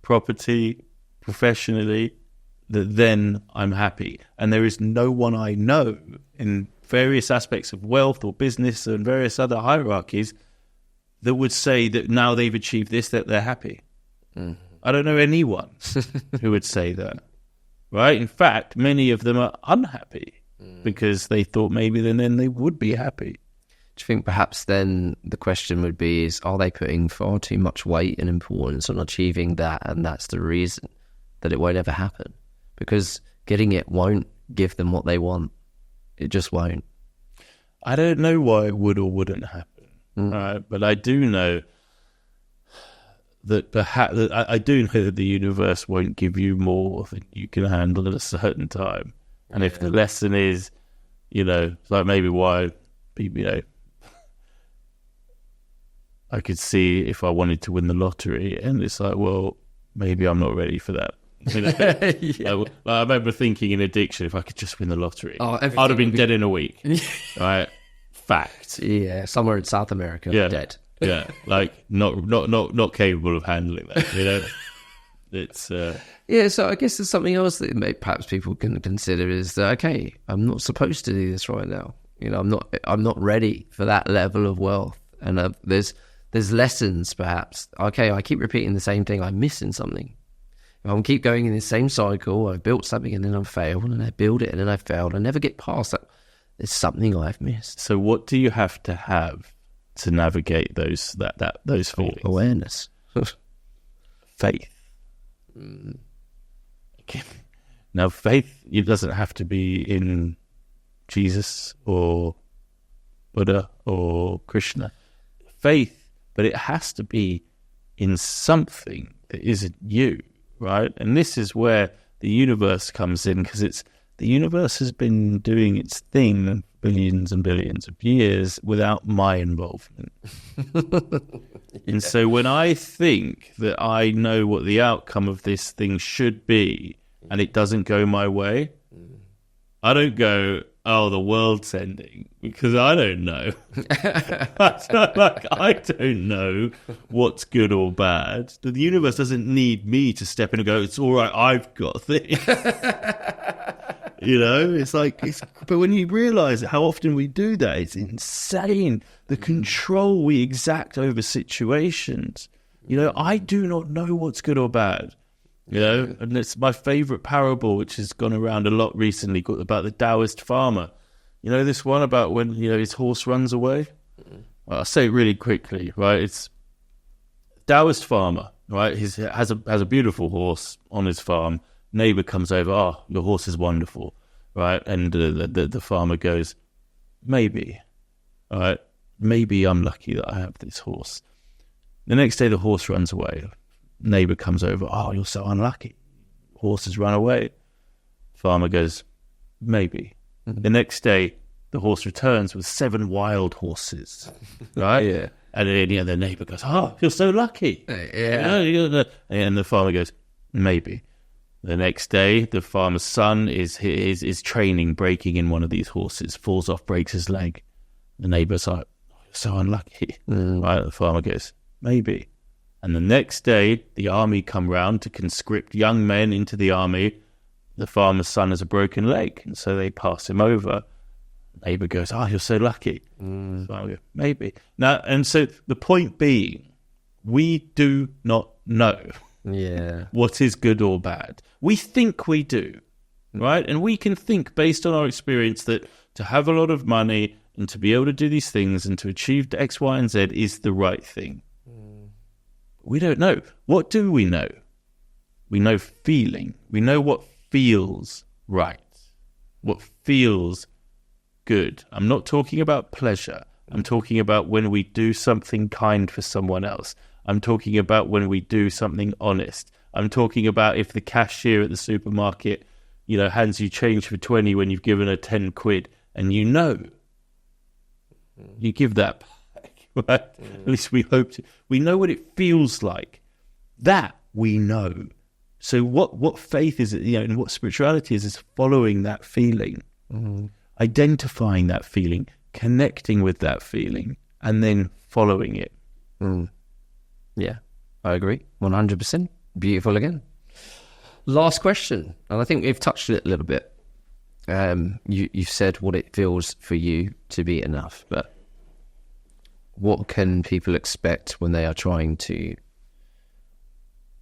S2: property, professionally, that then I'm happy. And there is no one I know in various aspects of wealth or business and various other hierarchies that would say that now they've achieved this, that they're happy. I don't know anyone who would say that, right? In fact, many of them are unhappy because they thought maybe then they would be happy.
S1: Do you think perhaps then the question would be are they putting far too much weight and importance on achieving that, and that's the reason that it won't ever happen? Because getting it won't give them what they want. It just won't.
S2: I don't know why it would or wouldn't happen, right? But I do know that I do know that the universe won't give you more than you can handle at a certain time. And if the lesson is, like maybe why people, I could see if I wanted to win the lottery, and it's like, well, maybe I'm not ready for that. I remember thinking in addiction, if I could just win the lottery, I'd have been dead in a week. Right? Fact.
S1: Yeah, somewhere in South America, dead.
S2: Yeah, like not capable of handling that. It's
S1: So I guess there's something else that perhaps people can consider is that, okay, I'm not supposed to do this right now. I'm not ready for that level of wealth, and there's lessons perhaps. Okay, I keep repeating the same thing. I'm missing something. If I keep going in the same cycle, I built something and then I failed, and I build it and then I failed. I never get past that. There's something I've missed.
S2: So what do you have to navigate those feelings?
S1: Awareness.
S2: Faith. Okay. Now, faith, it doesn't have to be in Jesus or Buddha or Krishna. Faith, but it has to be in something that isn't you, right? And this is where the universe comes in, because the universe has been doing its thing billions and billions of years without my involvement. And so when I think that I know what the outcome of this thing should be and it doesn't go my way, I don't go, oh, the world's ending, because I don't know. I don't know what's good or bad. The universe doesn't need me to step in and go, it's all right, I've got things. It's like, but when you realise how often we do that, it's insane. The control we exact over situations. I do not know what's good or bad. And it's my favourite parable, which has gone around a lot recently, about the Taoist farmer. This one about when, his horse runs away? Well, I'll say it really quickly, right? It's Taoist farmer, right? He has a beautiful horse on his farm. Neighbour comes over, oh, your horse is wonderful, right? And the farmer goes, maybe, all right? Maybe I'm lucky that I have this horse. The next day the horse runs away. Neighbour comes over, oh, you're so unlucky. Horse has run away. Farmer goes, maybe. The next day the horse returns with 7 wild horses, right? Yeah. And then the neighbour goes, oh, you're so lucky. Yeah. And the farmer goes, maybe. The next day, the farmer's son is training, breaking in one of these horses, falls off, breaks his leg. The neighbour's like, oh, you're so unlucky. Right? The farmer goes, maybe. And the next day, the army come round to conscript young men into the army. The farmer's son has a broken leg, and so they pass him over. The neighbour goes, oh, you're so lucky. The farmer goes, maybe. Now, and so the point being, we do not know what is good or bad. We think we do. right? And we can think based on our experience that to have a lot of money and to be able to do these things and to achieve X, Y, and Z is the right thing. We don't know. What do we know? We know feeling. We know what feels right, what feels good. I'm not talking about pleasure. I'm talking about when we do something kind for someone else. I'm talking about when we do something honest. I'm talking about if the cashier at the supermarket, hands you change for 20 when you've given her 10 quid, and you give that back, right? At least we hope to. We know what it feels like. That we know. So what faith is it, and what spirituality is following that feeling, identifying that feeling, connecting with that feeling, and then following it.
S1: Yeah, I agree. 100%. Beautiful again. Last question, and I think we've touched it a little bit. You've said what it feels for you to be enough, but what can people expect when they are trying to...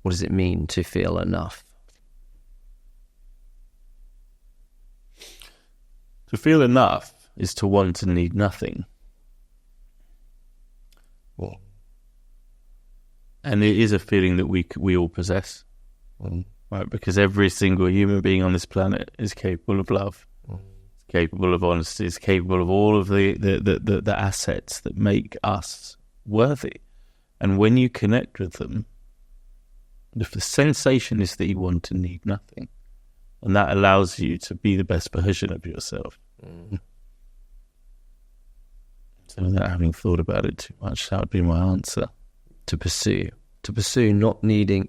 S1: What does it mean to feel enough?
S2: To feel enough is to want and need nothing.
S1: What?
S2: And it is a feeling that we all possess, right? Because every single human being on this planet is capable of love, is capable of honesty, is capable of all of the assets that make us worthy. And when you connect with them, the sensation is that you want and need nothing. And that allows you to be the best version of yourself. So without having thought about it too much, that would be my answer.
S1: To pursue needing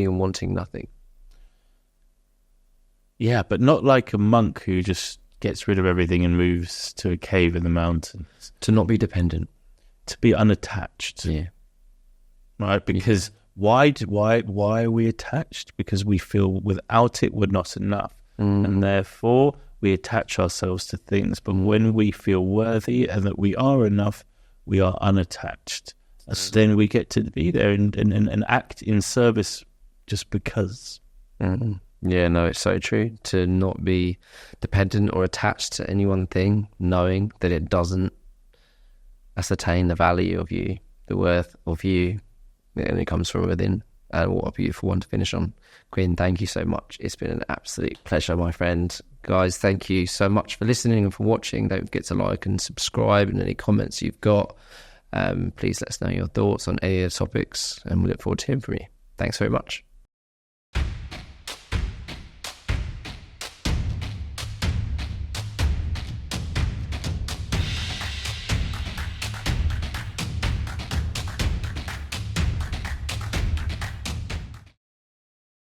S1: and wanting nothing.
S2: Yeah, but not like a monk who just gets rid of everything and moves to a cave in the mountains.
S1: To not be dependent.
S2: To be unattached.
S1: Yeah.
S2: Right? Because why are we attached? Because we feel without it we're not enough. And therefore we attach ourselves to things. But when we feel worthy and that we are enough, we are unattached. And then we get to be there and act in service just because.
S1: Yeah, no, it's so true. To not be dependent or attached to any one thing, knowing that it doesn't ascertain the value of you, the worth of you, and it comes from within. And what a beautiful one to finish on. Quinn, thank you so much. It's been an absolute pleasure, my friend. Guys, thank you so much for listening and for watching. Don't forget to like and subscribe, and any comments you've got, please let us know your thoughts on any of the topics, and we look forward to hearing from you. Thanks very much.